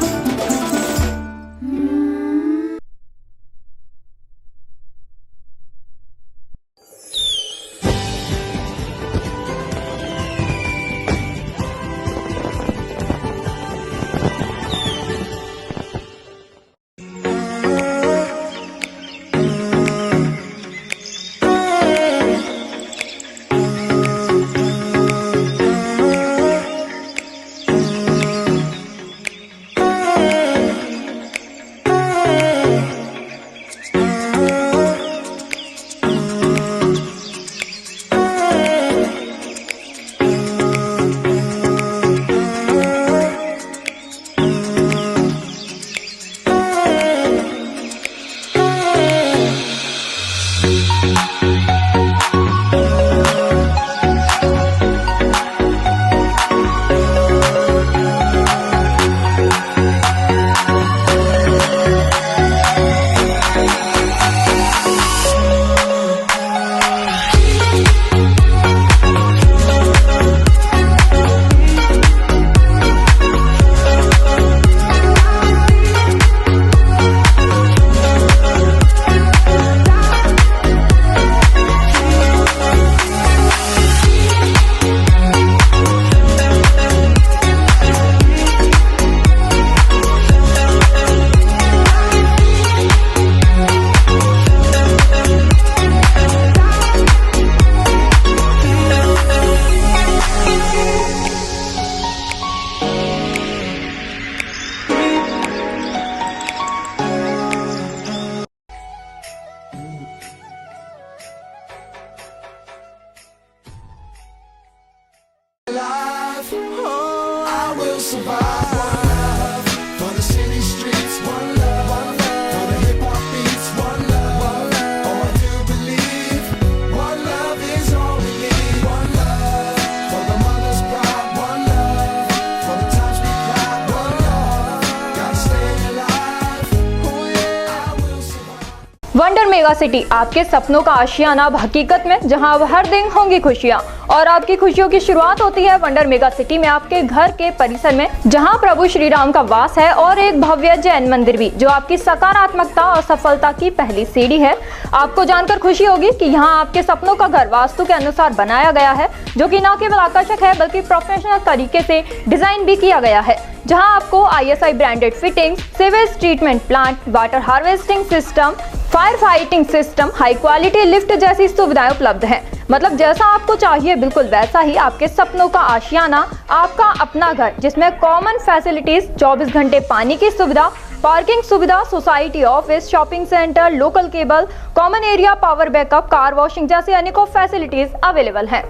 Wonder mega city, आपके सपनों का आशियाना अब हकीकत में, जहां अब हर दिन होंगी खुशियां। और आपकी खुशियों की शुरुआत होती है वंडर मेगा सिटी में, आपके घर के परिसर में, जहां प्रभु श्री राम का वास है और एक भव्य जैन मंदिर भी, जो आपकी सकारात्मकता और सफलता की पहली सीढ़ी है। आपको जानकर खुशी होगी कि यहाँ आपके सपनों का घर वास्तु के अनुसार बनाया गया है, जो कि न केवल आकर्षक है बल्कि प्रोफेशनल तरीके से डिजाइन भी किया गया है, जहां आपको ISI branded fitting, sewage treatment plant, water harvesting system, fire fighting system, high quality lift जैसी सुविधाएं उपलब्ध हैं। मतलब जैसा आपको चाहिए बिल्कुल वैसा ही आपके सपनों का आशियाना, आपका अपना घर, जिसमें कॉमन फैसिलिटीज, 24 घंटे पानी की सुविधा, पार्किंग सुविधा, society, office, shopping centre, local cable, common area, power backup, car washing जैसी अनेकों फैसिलिटीज अवेलेबल हैं।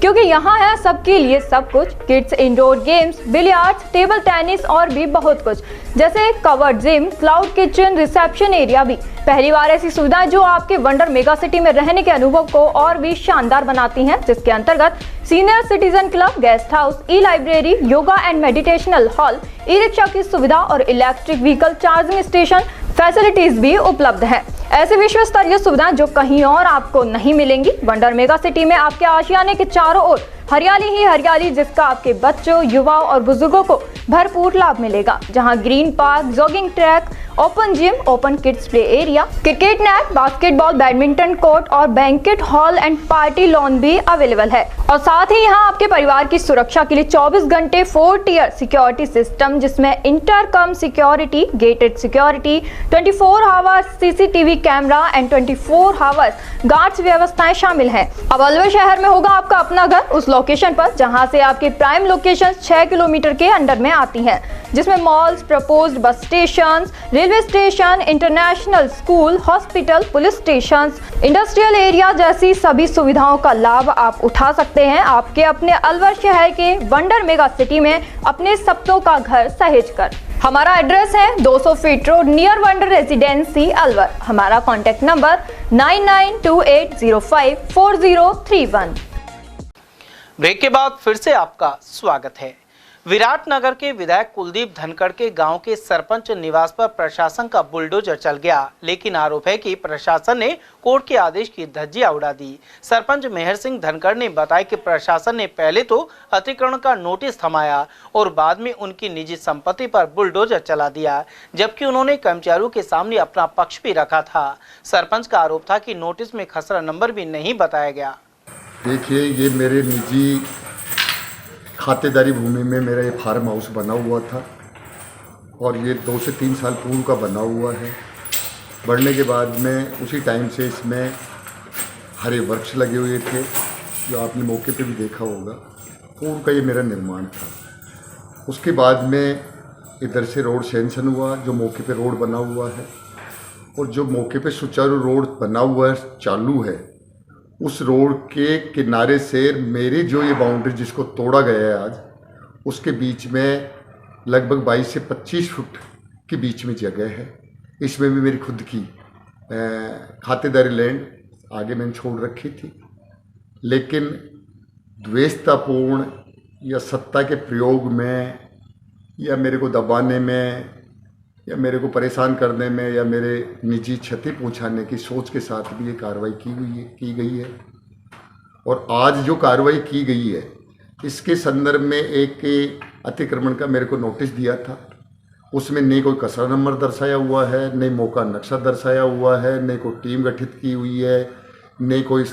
क्योंकि यहाँ है सबके लिए सब कुछ, kids indoor games, billiards, table tennis और भी बहुत कुछ, जैसे covered gym, cloud kitchen, reception area भी। पहली बार ऐसी सुविधाएं जो आपके वंडर मेगा सिटी में रहने के अनुभव को और भी शानदार बनाती हैं, जिसके अंतर्गत senior citizen club, guest house, e-library, yoga and meditational hall, e-rickshaw की सुविधा और electric vehicle charging station facilities भी उपलब्ध है। ऐसे विश्व स्तरीय सुविधाएं जो कहीं और आपको नहीं मिलेंगी। वंडर मेगा सिटी में आपके आशियाने के चारों ओर हरियाली ही हरियाली, जिसका आपके बच्चों, युवाओं और बुजुर्गों को भरपूर लाभ मिलेगा। जहां green park, jogging track open gym, open kids play area, cricket net, basketball, badminton court और banquet hall and party lawn भी अवेलेबल है। और साथ ही यहाँ आपके परिवार की सुरक्षा के लिए 24 घंटे 4 टियर सिक्योरिटी सिस्टम, जिसमें intercom security, gated security, 24 hours CCTV camera and 24 hours guards व्यवस्थाएं शामिल हैं। अब अलवर शहर में होगा आपका अपना घर उस लोकेशन पर जहां से आपकी प्राइम लोकेशन 6 किलोमीटर के अंडर में आती हैं, जिसमें malls, proposed bus station, railway station, international school, hospital, police station, industrial area जैसी सभी सुविधाओं का लाभ आप उठा सकते हैं आपके अपने अलवर शहर के वंडर मेगा सिटी में अपने सपनों का घर सहेज कर। हमारा एड्रेस है 200 feet road near wonder residency Alwar. हमारा कॉन्टैक्ट नंबर 9928054031। ब्रेक के बाद फिर से आपका स्वागत है। विराटनगर के विधायक कुलदीप धनखड़ के गांव के सरपंच निवास पर प्रशासन का बुलडोजर चल गया, लेकिन आरोप है कि प्रशासन ने कोर्ट के आदेश की धज्जियां उड़ा दी। सरपंच मेहर सिंह धनखड़ ने बताया कि प्रशासन ने पहले तो अतिक्रमण का नोटिस थमाया और बाद में उनकी निजी संपत्ति पर बुलडोजर चला दिया, जबकि उन्होंने कर्मचारियों के सामने अपना पक्ष भी रखा था। सरपंच का आरोप था कि नोटिस में खसरा नंबर भी नहीं बताया गया। देखिए, ये मेरे निजी खातेदारी भूमि में मेरा ये फार्म हाउस बना हुआ था और ये 2 से 3 साल पूर्व का बना हुआ है। बढ़ने के बाद में उसी टाइम से इसमें हरे वृक्ष लगे हुए थे, जो आपने मौके पे भी देखा होगा। पूर्व का ये मेरा निर्माण था। उसके बाद में इधर से रोड सैंक्शन हुआ, जो मौके पे रोड बना हुआ है, और जो मौके पे सुचारू रोड बना हुआ है, चालू है, उस रोड के किनारे से मेरी जो ये बाउंड्री जिसको तोड़ा गया है आज, उसके बीच में लगभग 22 से 25 फुट के बीच में जगह है। इसमें भी मेरी खुद की खातेदारी लैंड आगे मैंने छोड़ रखी थी, लेकिन द्वेषतापूर्ण या सत्ता के प्रयोग में या मेरे को दबाने में या मेरे को परेशान करने में या मेरे निजी क्षति पहुंचाने की सोच के साथ भी ये कार्रवाई की गई है। और आज जो कार्रवाई की गई है, इसके संदर्भ में एक अतिक्रमण का मेरे को नोटिस दिया था। उसमें नहीं कोई कसरा नंबर दर्शाया हुआ है, नहीं मौका नक्शा दर्शाया हुआ है, नहीं कोई टीम गठित की हुई है, नहीं कोई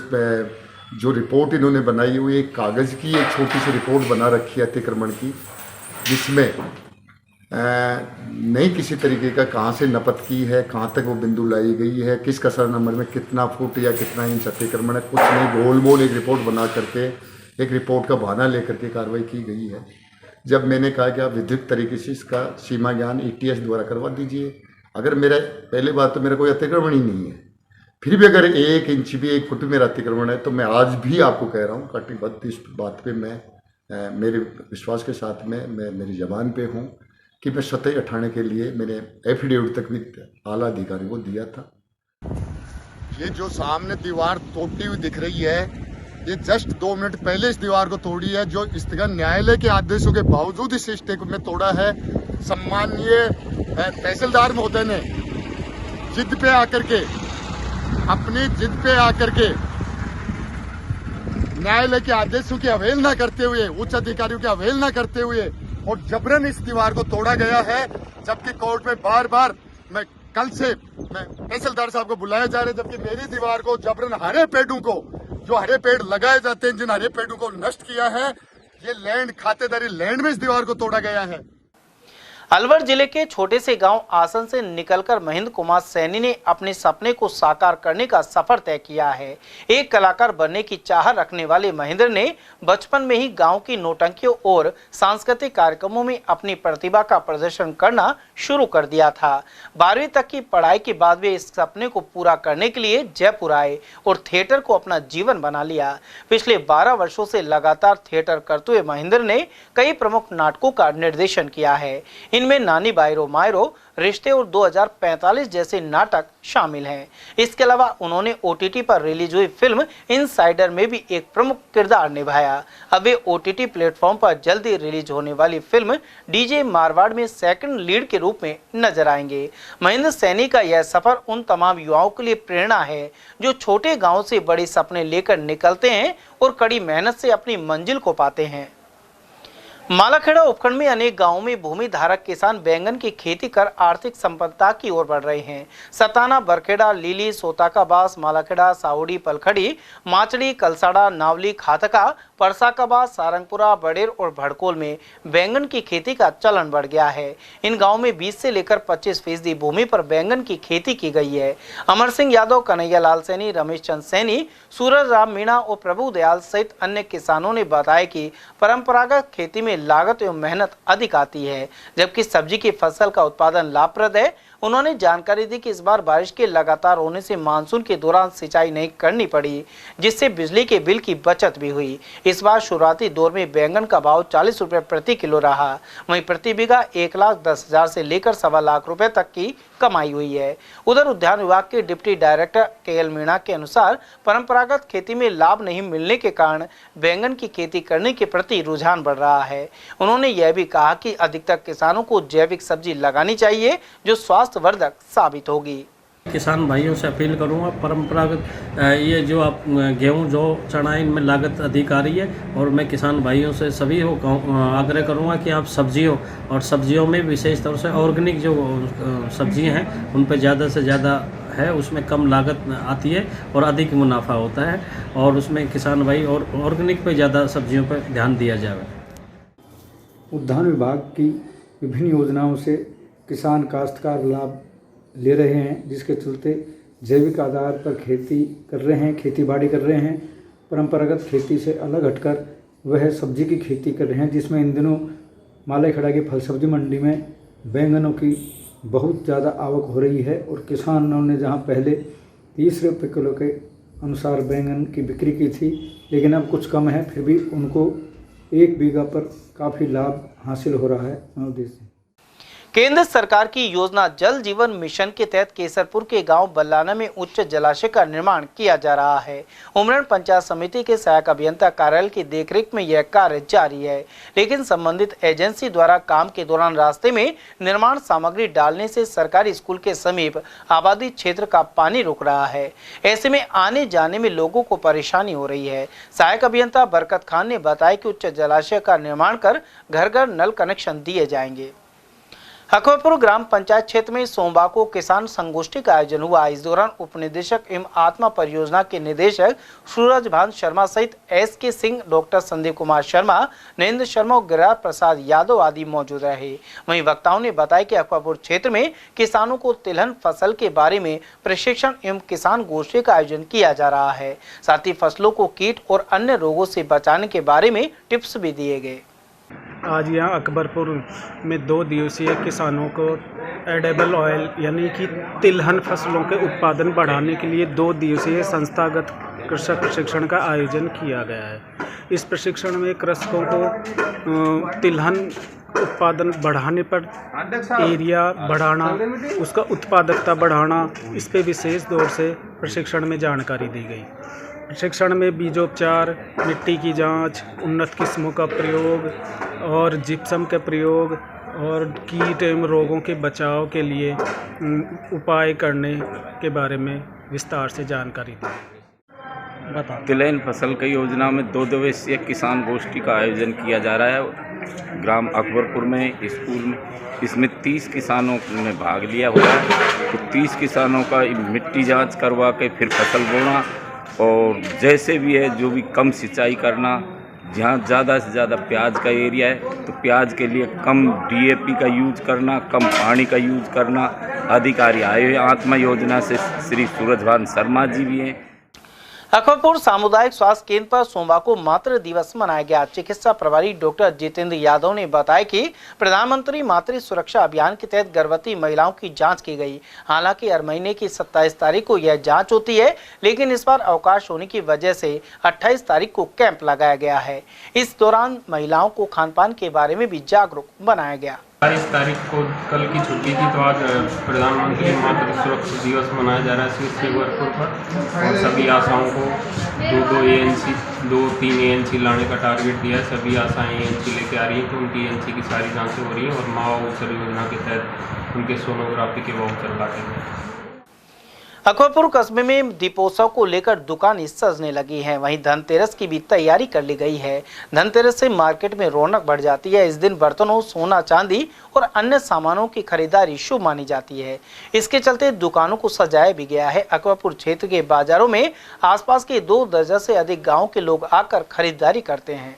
जो रिपोर्ट इन्होंने बनाई हुई है, एक कागज़ की एक छोटी सी रिपोर्ट बना रखी है अतिक्रमण की, जिसमें नहीं किसी तरीके का कहाँ से नपत की है, कहाँ तक वो बिंदु लाई गई है, किस कसरा नंबर में कितना फुट या कितना इंच अतिक्रमण है, कुछ नहीं, गोल एक रिपोर्ट बना करके एक रिपोर्ट का बहाना लेकर के कार्रवाई की गई है। जब मैंने कहा कि आप विधिक तरीके से इसका सीमा ज्ञान ETS द्वारा करवा दीजिए, अगर मेरा पहले बात तो मेरा कोई अतिक्रमण ही नहीं है, फिर भी अगर 1 इंच भी 1 फुट मेरा अतिक्रमण है, तो मैं आज भी आपको कह रहा हूँ कटिबद्ध इस बात पे मैं मेरे विश्वास के साथ में मैं मेरी ज़बान पे हूँ कि मैं सतही हटाने के लिए मैंने एफिडेविट तक भी आला अधिकारी को दिया था। ये जो सामने दीवार टूटी हुई दिख रही है, ये जस्ट 2 मिनट पहले इस दीवार को तोड़ी है, जो स्थगन न्यायालय के आदेशों के बावजूद इस स्टेक में तोड़ा है। सम्माननीय तहसीलदार महोदय ने जिद पे आकर के, अपनी जिद पे आकर के न्यायालय के आदेशों की अवहेलना करते हुए, उच्च अधिकारियों की अवहेलना करते हुए और जबरन इस दीवार को तोड़ा गया है। जबकि कोर्ट में बार मैं कल से तहसीलदार साहब को बुलाया जा रहा है, जबकि मेरी दीवार को जबरन हरे पेड़ों को, जो हरे पेड़ लगाए जाते हैं, जिन हरे पेड़ों को नष्ट किया है, ये लैंड खातेदारी लैंड में इस दीवार को तोड़ा गया है। अलवर जिले के छोटे से गांव आसन से निकलकर महेंद्र कुमार सैनी ने अपने सपने को साकार करने का सफर तय किया है। एक कलाकार बनने की चाह रखने वाले महेंद्र ने बचपन में ही गांव की नौटंकियों और सांस्कृतिक कार्यक्रमों में अपनी प्रतिभा का प्रदर्शन करना शुरू कर दिया था। 12वीं तक की पढ़ाई के बाद वे इस सपने को पूरा करने के लिए जयपुर आए और थिएटर को अपना जीवन बना लिया। पिछले 12 वर्षों से लगातार थिएटर करते हुए महेंद्र ने कई प्रमुख नाटकों का निर्देशन किया है। इनमें नानी बायरो मायरो, रिश्ते और 2045 जैसे नाटक शामिल हैं। इसके अलावा उन्होंने OTT पर रिलीज हुई फिल्म इनसाइडर में भी एक प्रमुख किरदार निभाया। अब वे OTT प्लेटफॉर्म पर जल्दी रिलीज होने वाली फिल्म DJ मारवाड़ में सेकंड लीड के रूप में नजर आएंगे। महेंद्र सैनी का यह सफर उन तमाम युवाओं के लिए प्रेरणा है जो छोटे गाँव से बड़े सपने लेकर निकलते हैं और कड़ी मेहनत से अपनी मंजिल को पाते हैं। मालाखेड़ा उपखंड में अनेक गांवों में भूमि धारक किसान बैंगन की खेती कर आर्थिक संपन्नता की ओर बढ़ रहे हैं। सताना, बरखेड़ा, लीली, सोताकाबास, मालाखेड़ा, साउड़ी, पलखड़ी, माचड़ी, कलसाड़ा, नावली, खातका, परसाकाबास, सारंगपुरा, बड़ेर और भड़कोल में बैंगन की खेती का चलन बढ़ गया है। इन गाँव में 20 से लेकर 25% भूमि पर बैंगन की खेती की गई है। अमर सिंह यादव, कन्हैया लाल सैनी, रमेश चंद सैनी, सूरज राम मीणा और प्रभु दयाल सहित अन्य किसानों ने बताया कि परंपरागत खेती में लागत एवं मेहनत अधिक आती है, जबकि सब्जी की फसल का उत्पादन लाभप्रद है। उन्होंने जानकारी दी कि इस बार बारिश के लगातार होने से मानसून के दौरान सिंचाई नहीं करनी पड़ी, जिससे बिजली के बिल की बचत भी हुई। इस बार शुरुआती दौर में बैंगन का भाव 40 रुपये प्रति किलो रहा। वहीं प्रति बीघा 1,10,000 से लेकर 1.25 लाख रुपए तक की कमाई हुई है। उधर उद्यान विभाग के डिप्टी डायरेक्टर के.एल. मीणा के अनुसार परंपरागत खेती में लाभ नहीं मिलने के कारण बैंगन की खेती करने के प्रति रुझान बढ़ रहा है। उन्होंने यह भी कहा कि अधिकतर किसानों को जैविक सब्जी लगानी चाहिए, जो स्वास्थ्यवर्धक साबित होगी। किसान भाइयों से अपील करूंगा, परंपरागत ये जो आप गेहूं, जौ, चना, इनमें लागत अधिक आ रही है और मैं किसान भाइयों से सभी को आग्रह करूंगा कि आप सब्जियों और सब्जियों में विशेष तौर से ऑर्गेनिक जो सब्जियां हैं उन पर ज़्यादा से ज़्यादा है, उसमें कम लागत आती है और अधिक मुनाफा होता है और उसमें किसान भाई और ऑर्गेनिक पे ज़्यादा सब्जियों पर ध्यान दिया जाए। उद्यान विभाग की विभिन्न योजनाओं से किसान काश्तकार लाभ ले रहे हैं, जिसके चलते जैविक आधार पर खेती कर रहे हैं, खेती बाड़ी कर रहे हैं। परंपरागत खेती से अलग हटकर वह सब्जी की खेती कर रहे हैं, जिसमें इन दिनों मालाखेड़ा की फल सब्जी मंडी में बैंगनों की बहुत ज़्यादा आवक हो रही है और किसानों ने जहां पहले 30 रुपये किलो के अनुसार बैंगन की बिक्री की थी, लेकिन अब कुछ कम है, फिर भी उनको 1 बीघा पर काफ़ी लाभ हासिल हो रहा है। केंद्र सरकार की योजना जल जीवन मिशन के तहत केसरपुर के गांव बल्लाना में उच्च जलाशय का निर्माण किया जा रहा है। उमरण पंचायत समिति के सहायक अभियंता कार्यालय की देखरेख में यह कार्य जारी है, लेकिन संबंधित एजेंसी द्वारा काम के दौरान रास्ते में निर्माण सामग्री डालने से सरकारी स्कूल के समीप आबादी क्षेत्र का पानी रुक रहा है। ऐसे में आने जाने में लोगों को परेशानी हो रही है। सहायक अभियंता बरकत खान ने बताया कि उच्च जलाशय का निर्माण कर घर घर नल कनेक्शन दिए जाएंगे। अकबरपुर ग्राम पंचायत क्षेत्र में सोमवार को किसान संगोष्ठी का आयोजन हुआ। इस दौरान उप निदेशक एवं आत्मा परियोजना के निदेशक सूरजभान शर्मा सहित एस.के. सिंह, डॉक्टर संदीप कुमार शर्मा, नरेंद्र शर्मा और गिरिराज प्रसाद यादव आदि मौजूद रहे। वहीं वक्ताओं ने बताया कि अकबरपुर क्षेत्र में किसानों को तिलहन फसल के बारे में प्रशिक्षण एवं किसान गोष्ठी का आयोजन किया जा रहा है। साथ ही फसलों को कीट और अन्य रोगों से बचाने के बारे में टिप्स भी दिए गए। आज यहाँ अकबरपुर में 2 दिवसीय किसानों को एडेबल ऑयल यानी कि तिलहन फसलों के उत्पादन बढ़ाने के लिए 2 दिवसीय संस्थागत कृषक प्रशिक्षण का आयोजन किया गया है। इस प्रशिक्षण में कृषकों को तिलहन उत्पादन बढ़ाने पर एरिया बढ़ाना, उसका उत्पादकता बढ़ाना, इस पे विशेष तौर से प्रशिक्षण में जानकारी दी गई। प्रशिक्षण में बीजोपचार, मिट्टी की जांच, उन्नत किस्मों का प्रयोग और जिप्सम का प्रयोग और कीट एवं रोगों के बचाव के लिए उपाय करने के बारे में विस्तार से जानकारी दी। तिलहन फसल की योजना में 2 दिवसीय किसान गोष्ठी का आयोजन किया जा रहा है ग्राम अकबरपुर में, स्कूल में। इसमें 30 किसानों ने भाग लिया हुआ है। तो 30 किसानों का मिट्टी जांच करवा के फिर फसल बोना और जैसे भी है जो भी कम सिंचाई करना, जहाँ ज़्यादा से ज़्यादा प्याज का एरिया है तो प्याज के लिए कम DAP का यूज करना, कम पानी का यूज करना। अधिकारी आए हुए आत्मा योजना से श्री सूरजभान शर्मा जी भी हैं। अकबरपुर सामुदायिक स्वास्थ्य केंद्र पर सोमवार को मातृ दिवस मनाया गया। चिकित्सा प्रभारी डॉक्टर जितेंद्र यादव ने बताया कि प्रधानमंत्री मातृ सुरक्षा अभियान के तहत गर्भवती महिलाओं की जांच की गई। हालांकि हर महीने की 27 तारीख को यह जांच होती है, लेकिन इस बार अवकाश होने की वजह से 28 तारीख को कैंप लगाया गया है। इस दौरान महिलाओं को खान पान के बारे में भी जागरूक बनाया गया। 22 तारीख को कल की छुट्टी थी, तो आज प्रधानमंत्री मातृ सुरक्षा दिवस मनाया जा रहा है शिवपुर पर और सभी आशाओं को 2-3 ANC लाने का टारगेट दिया है। सभी आशाएं ANC लेके आ रही हैं, तो उनकी ANC की सारी जांचें हो रही हैं और माँ वाउचर योजना के तहत उनके सोनोग्राफी के वाउचर लाते हैं। अकबरपुर कस्बे में दीपोत्सव को लेकर दुकानें सजने लगी हैं। वहीं धनतेरस की भी तैयारी कर ली गई है। धनतेरस से मार्केट में रौनक बढ़ जाती है। इस दिन बर्तनों, सोना, चांदी और अन्य सामानों की खरीदारी शुभ मानी जाती है। इसके चलते दुकानों को सजाया भी गया है। अकबरपुर क्षेत्र के बाजारों में आसपास के 2 दर्जन से अधिक गाँव के लोग आकर खरीदारी करते हैं।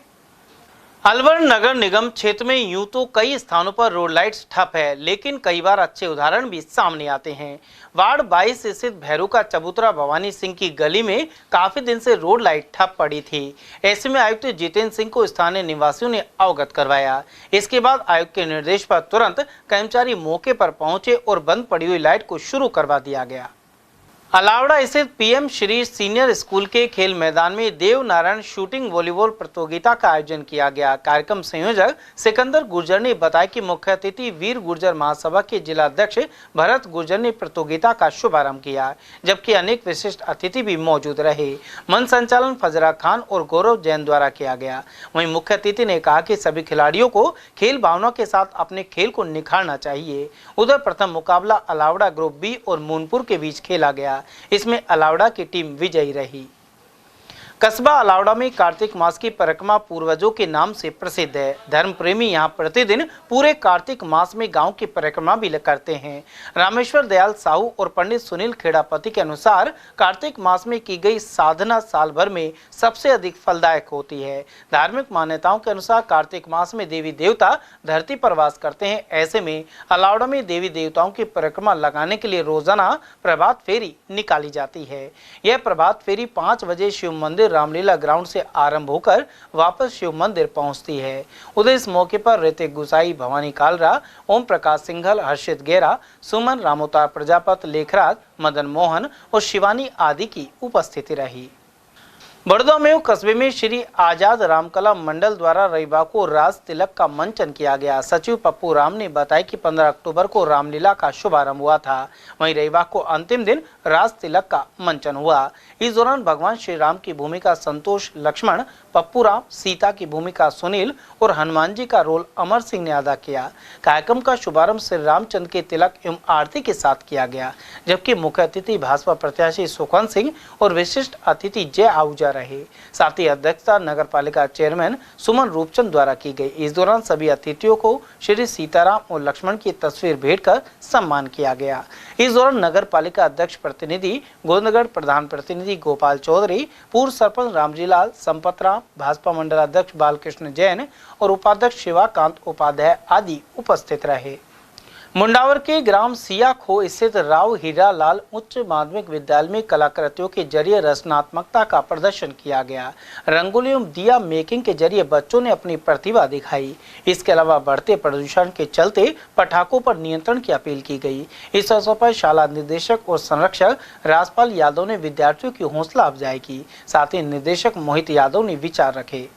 अलवर नगर निगम क्षेत्र में यूं तो कई स्थानों पर रोड लाइट्स ठप है, लेकिन कई बार अच्छे उदाहरण भी सामने आते हैं। वार्ड 22 स्थित भैरू का चबूतरा भवानी सिंह की गली में काफी दिन से रोड लाइट ठप पड़ी थी। ऐसे में आयुक्त जितेंद्र सिंह को स्थानीय निवासियों ने अवगत करवाया। इसके बाद आयुक्त के निर्देश पर तुरंत कर्मचारी मौके पर पहुंचे और बंद पड़ी हुई लाइट को शुरू करवा दिया गया। अलावड़ा स्थित पीएम श्री सीनियर स्कूल के खेल मैदान में देव नारायण शूटिंग वॉलीबॉल प्रतियोगिता का आयोजन किया गया। कार्यक्रम संयोजक सिकंदर गुर्जर ने बताया कि मुख्य अतिथि वीर गुर्जर महासभा के जिला अध्यक्ष भरत गुर्जर ने प्रतियोगिता का शुभारंभ किया, जबकि अनेक विशिष्ट अतिथि भी मौजूद रहे। मंच संचालन फजरा खान और गौरव जैन द्वारा किया गया। वहीं मुख्य अतिथि ने कहा कि सभी खिलाड़ियों को खेल भावना के साथ अपने खेल को निखारना चाहिए। उधर प्रथम मुकाबला अलावड़ा ग्रुप बी और मूनपुर के बीच खेला गया। इसमें अलावड़ा की टीम विजयी रही। कस्बा अलावड़ा में कार्तिक मास की परिक्रमा पूर्वजों के नाम से प्रसिद्ध है। धर्म प्रेमी यहाँ प्रतिदिन पूरे कार्तिक मास में गांव की परिक्रमा भी करते हैं। रामेश्वर दयाल साहू और पंडित सुनील खेड़ापति के अनुसार कार्तिक मास में की गई साधना साल भर में सबसे अधिक फलदायक होती है। धार्मिक मान्यताओं के अनुसार कार्तिक मास में देवी देवता धरती पर वास करते हैं। ऐसे में अलावड़ा में देवी देवताओं की परिक्रमा लगाने के लिए रोजाना प्रभात फेरी निकाली जाती है। यह प्रभात फेरी 5 बजे शिव मंदिर रामलीला ग्राउंड से आरंभ होकर वापस शिव मंदिर पहुंचती है। उधर इस मौके पर ऋतिक गुसाई, भवानी कालरा, ओम प्रकाश सिंघल, हर्षित गेरा, सुमन, रामोतार प्रजापत, लेखराज, मदन मोहन और शिवानी आदि की उपस्थिति रही। बड़ौदा में कस्बे में श्री आजाद रामकला मंडल द्वारा रविवार को राज तिलक का मंचन किया गया। सचिव पप्पू राम ने बताया कि 15 अक्टूबर को रामलीला का शुभारंभ हुआ था। वहीं रविवार को अंतिम दिन राज तिलक का मंचन हुआ। इस दौरान भगवान श्री राम की भूमिका संतोष लक्ष्मण, पप्पू राम, सीता की भूमिका सुनील और हनुमान जी का रोल अमर सिंह ने अदा किया। कार्यक्रम का शुभारंभ श्री रामचंद्र के तिलक एवं आरती के साथ किया गया, जबकि मुख्य अतिथि भाजपा प्रत्याशी सुखवंत सिंह और विशिष्ट अतिथि जय आहूजा रहे। साथ ही अध्यक्षता नगर पालिका चेयरमैन सुमन रूपचंद द्वारा की गई। इस दौरान सभी अतिथियों को श्री सीताराम और लक्ष्मण की तस्वीर भेंट कर सम्मान किया गया। इस दौरान नगर पालिका अध्यक्ष प्रतिनिधि गोविंदगढ़, प्रधान प्रतिनिधि गोपाल चौधरी, पूर्व सरपंच रामजीलाल, संपत राम, भाजपा मंडल अध्यक्ष बालकृष्ण जैन और उपाध्यक्ष शिवाकांत उपाध्याय आदि उपस्थित रहे। मुंडावर के ग्राम सियाखो स्थित राव हीरा लाल उच्च माध्यमिक विद्यालय में कलाकृतियों के जरिए रचनात्मकता का प्रदर्शन किया गया। रंगोली एवं दिया मेकिंग के जरिए बच्चों ने अपनी प्रतिभा दिखाई। इसके अलावा बढ़ते प्रदूषण के चलते पटाखों पर नियंत्रण की अपील की गई। इस अवसर पर शाला निदेशक और संरक्षक राजपाल यादव ने विद्यार्थियों की हौसला अफजाई की। साथ ही निदेशक मोहित यादव ने विचार रखे।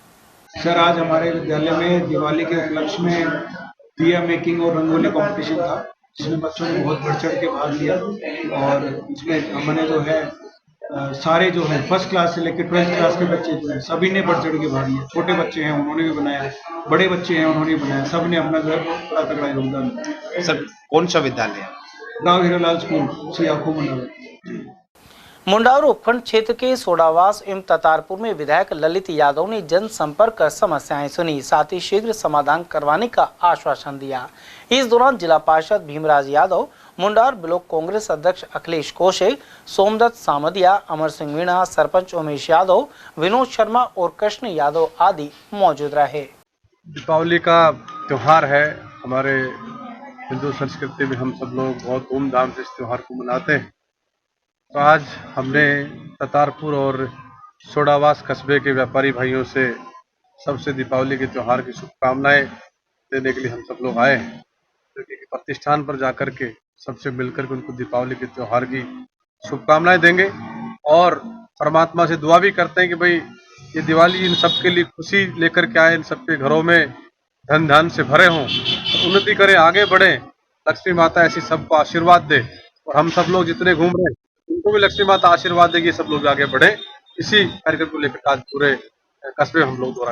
सर, आज हमारे विद्यालय में दिवाली के उपलक्ष्य में दिया मेकिंग और रंगोली कंपटीशन था, जिसमें बच्चों ने बहुत बढ़ चढ़ के भाग लिया। और इसमें हमने जो है सारे जो है फर्स्ट क्लास से लेकर 12th क्लास के बच्चे जो है सभी ने बढ़ चढ़ के भाग लिया। छोटे बच्चे हैं उन्होंने भी बनाया, बड़े बच्चे हैं उन्होंने भी बनाया, सब ने अपना बड़ा तगड़ा योगदान दिया। सर, कौन सा विद्यालय है? राव हीरालाल स्कूल, सियाखो मंडल। मुंडावर उपखंड क्षेत्र के सोडावास एवं ततारपुर में विधायक ललित यादव ने जनसंपर्क कर समस्याएं सुनी, साथ ही शीघ्र समाधान करवाने का आश्वासन दिया। इस दौरान जिला पार्षद भीमराज यादव, मुंडावर ब्लॉक कांग्रेस अध्यक्ष अखिलेश कौशिक, सोमदत्त सामदिया, अमर सिंह मीणा, सरपंच उमेश यादव, विनोद शर्मा और कृष्ण यादव आदि मौजूद रहे। दीपावली का त्योहार है। हमारे हिंदू संस्कृति में हम सब लोग बहुत धूमधाम से इस त्योहार को मनाते हैं। तो आज हमने ततारपुर और सोडावास कस्बे के व्यापारी भाइयों से सबसे दीपावली के त्यौहार की शुभकामनाएं देने के लिए हम सब लोग आए हैं, क्योंकि प्रतिष्ठान पर जाकर के सबसे मिलकर के उनको दीपावली के त्यौहार की शुभकामनाएं देंगे और परमात्मा से दुआ भी करते हैं कि भाई ये दिवाली इन सबके लिए खुशी लेकर के आए, इन सबके घरों में धन धान से भरे हों, उन्नति करें, आगे बढ़ें, लक्ष्मी माता ऐसी सबको आशीर्वाद दे। और हम सब लोग जितने घूम रहे हैं उनको भी लक्ष्मी माता आशीर्वाद देगी, सब लोग आगे बढ़े। इसी कार्यक्रम को लेकर आज पूरे कस्बे हम लोग दौरा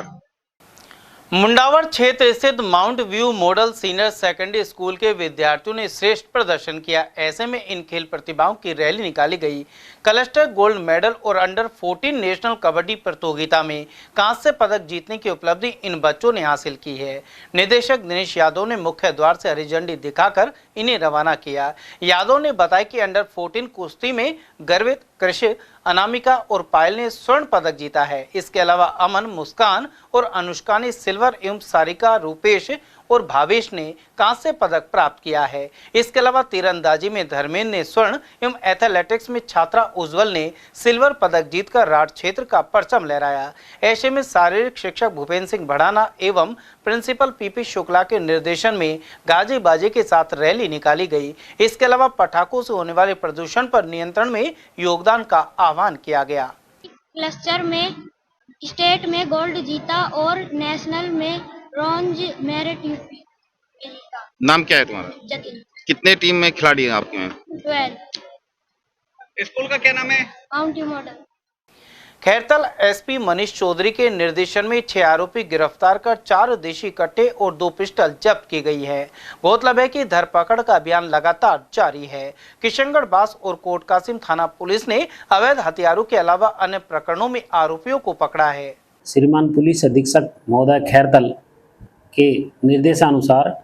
मुंडावर क्षेत्र स्थित mount View model senior secondary school के विद्यार्थियों ने श्रेष्ठ प्रदर्शन किया। ऐसे में इन खेल प्रतिभाओं की रैली निकाली गई। क्लस्टर गोल्ड मेडल और अंडर 14 नेशनल कबड्डी प्रतियोगिता में कांस्य पदक जीतने की उपलब्धि इन बच्चों ने हासिल की है। निदेशक दिनेश यादव ने मुख्य द्वार से हरी झंडी दिखाकर इन्हें रवाना किया। यादव ने बताया कि अंडर 14 कुश्ती में गर्वित, कृषि, अनामिका और पायल ने स्वर्ण पदक जीता है। इसके अलावा अमन, मुस्कान और अनुष्का ने सिल्वर एवं सारिका, रूपेश और भावेश ने कांस्य पदक प्राप्त किया है। इसके अलावा तीरंदाजी में धर्मेंद्र ने स्वर्ण एवं एथलेटिक्स में छात्रा उज्जवल ने सिल्वर पदक जीतकर राठ क्षेत्र का परचम लहराया। ऐसे में शारीरिक शिक्षक भूपेंद्र सिंह भड़ाना एवं प्रिंसिपल पीपी शुक्ला के निर्देशन में गाजे बाजे के साथ रैली निकाली गई। इसके अलावा पटाखों से होने वाले प्रदूषण पर नियंत्रण में योगदान का आह्वान किया गया। क्लस्टर में स्टेट में गोल्ड जीता और नेशनल में ब्रॉन्ज मेरिट यूपी जीता। नाम क्या है तुम्हारा? जतिन। कितने टीम में खिलाड़ी हैं आपके में? 12। स्कूल का क्या नाम है? Mount View model. Khairthal SP Manish Chaudhary के निर्देशन में 6 आरोपी गिरफ्तार कर 4 देशी कट्टे और 2 पिस्टल जब्त की गई है। गौरतलब है कि धरपकड़ का अभियान लगातार जारी है। किशनगढ़ बास और कोट कासिम थाना पुलिस ने अवैध हथियारों के अलावा अन्य प्रकरणों में आरोपियों को पकड़ा है। श्रीमान पुलिस अधीक्षक महोदय खैरतल के निर्देशानुसार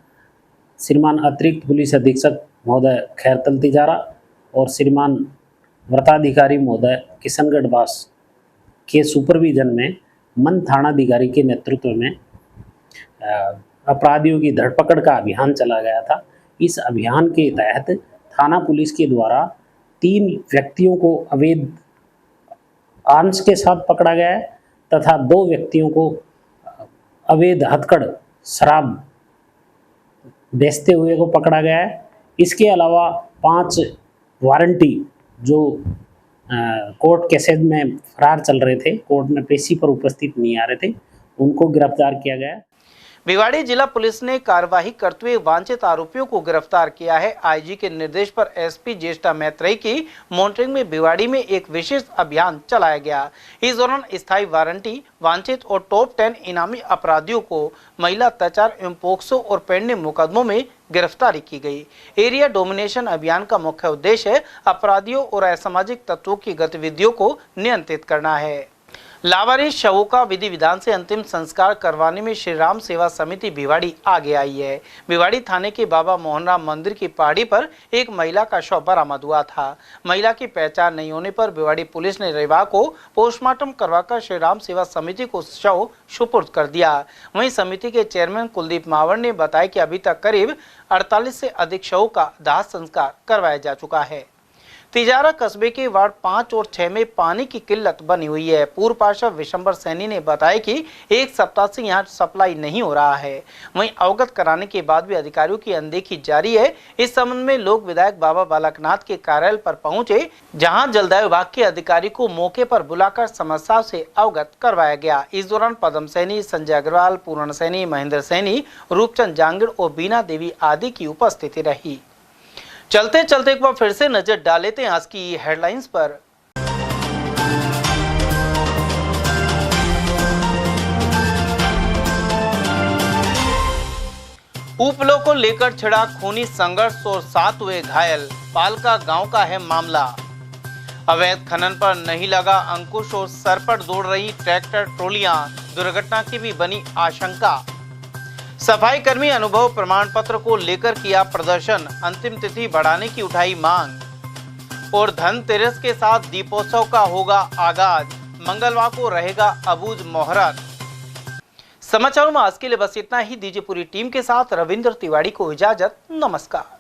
श्रीमान अतिरिक्त पुलिस अधीक्षक महोदय खैरतल तिजारा और श्रीमान व्रताधिकारी महोदय किशनगढ़ बास के सुपरविजन में मन थानाधिकारी के नेतृत्व में अपराधियों की धरपकड़ का अभियान चला गया था। इस अभियान के तहत थाना पुलिस के द्वारा 3 व्यक्तियों को अवैध आंश के साथ पकड़ा गया है तथा 2 व्यक्तियों को अवैध हथकड़ शराब बेचते हुए को पकड़ा गया है। इसके अलावा 5 वारंटी जो कोर्ट केसेज में फरार चल रहे थे, कोर्ट में पेशी पर उपस्थित नहीं आ रहे थे, उनको गिरफ्तार किया गया। भिवाड़ी जिला पुलिस ने कार्यवाही करते हुए वांछित आरोपियों को गिरफ्तार किया है। आईजी के निर्देश पर एसपी ज्येष्ठा मैत्रेयी की मॉनिटरिंग में भिवाड़ी में एक विशेष अभियान चलाया गया। इस दौरान स्थायी वारंटी, वांछित और टॉप 10 इनामी अपराधियों को महिला अत्याचार एवं पोक्सो और पेंडिंग मुकदमों में गिरफ्तारी की गई। एरिया डोमिनेशन अभियान का मुख्य उद्देश्य अपराधियों और असामाजिक तत्वों की गतिविधियों को नियंत्रित करना है। लावारिस शवों का विधि विधान से अंतिम संस्कार करवाने में श्री राम सेवा समिति भिवाड़ी आगे आई है। भिवाड़ी थाने के बाबा मोहनराम मंदिर की पहाड़ी पर एक महिला का शव बरामद हुआ था। महिला की पहचान नहीं होने पर भिवाड़ी पुलिस ने रविवार को पोस्टमार्टम करवाकर श्री राम सेवा समिति को शव सुपुर्द कर दिया। वहीं समिति के चेयरमैन कुलदीप मावर ने बताया कि अभी तक करीब 48 से अधिक शवों का दाह संस्कार करवाया जा चुका है। तिजारा कस्बे के वार्ड 5 और 6 में पानी की किल्लत बनी हुई है। पूर्व पार्षद विशंबर सैनी ने बताया कि 1 सप्ताह से यहां सप्लाई नहीं हो रहा है। वहीं अवगत कराने के बाद भी अधिकारियों की अनदेखी जारी है। इस संबंध में लोक विधायक बाबा बालकनाथ के कार्यालय पर पहुंचे, जहां जलदाय विभाग के अधिकारी को मौके पर बुलाकर समस्याओं से अवगत करवाया गया। इस दौरान पदम सैनी, संजय अग्रवाल, पूर्ण सैनी, महेंद्र सैनी, रूपचंद जांगिड़ और बीना देवी आदि की उपस्थिति रही। चलते चलते एक बार फिर से नजर डाल लेते हैं आज की हेडलाइंस पर। उपलों को लेकर छिड़ा खूनी संघर्ष और 7 हुए घायल। पालका गांव का है मामला। अवैध खनन पर नहीं लगा अंकुश और सर पर दौड़ रही ट्रैक्टर ट्रोलियां, दुर्घटना की भी बनी आशंका। सफाई कर्मी अनुभव प्रमाण पत्र को लेकर किया प्रदर्शन, अंतिम तिथि बढ़ाने की उठाई मांग। और धनतेरस के साथ दीपोत्सव का होगा आगाज, मंगलवार को रहेगा अबूझ मुहूर्त। समाचारों में आज के लिए बस इतना ही। दीजिए पूरी टीम के साथ रविंद्र तिवारी को इजाजत। नमस्कार।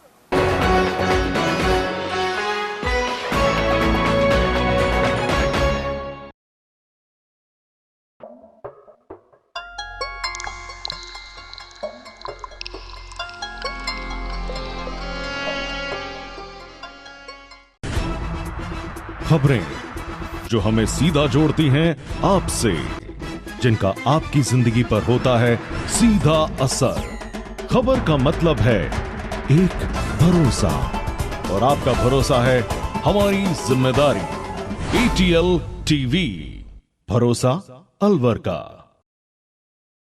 खबरें जो हमें सीधा जोड़ती हैं आपसे, जिनका आपकी जिंदगी पर होता है सीधा असर। खबर का मतलब है एक भरोसा, और आपका भरोसा है हमारी जिम्मेदारी। ATL TV, भरोसा अलवर का।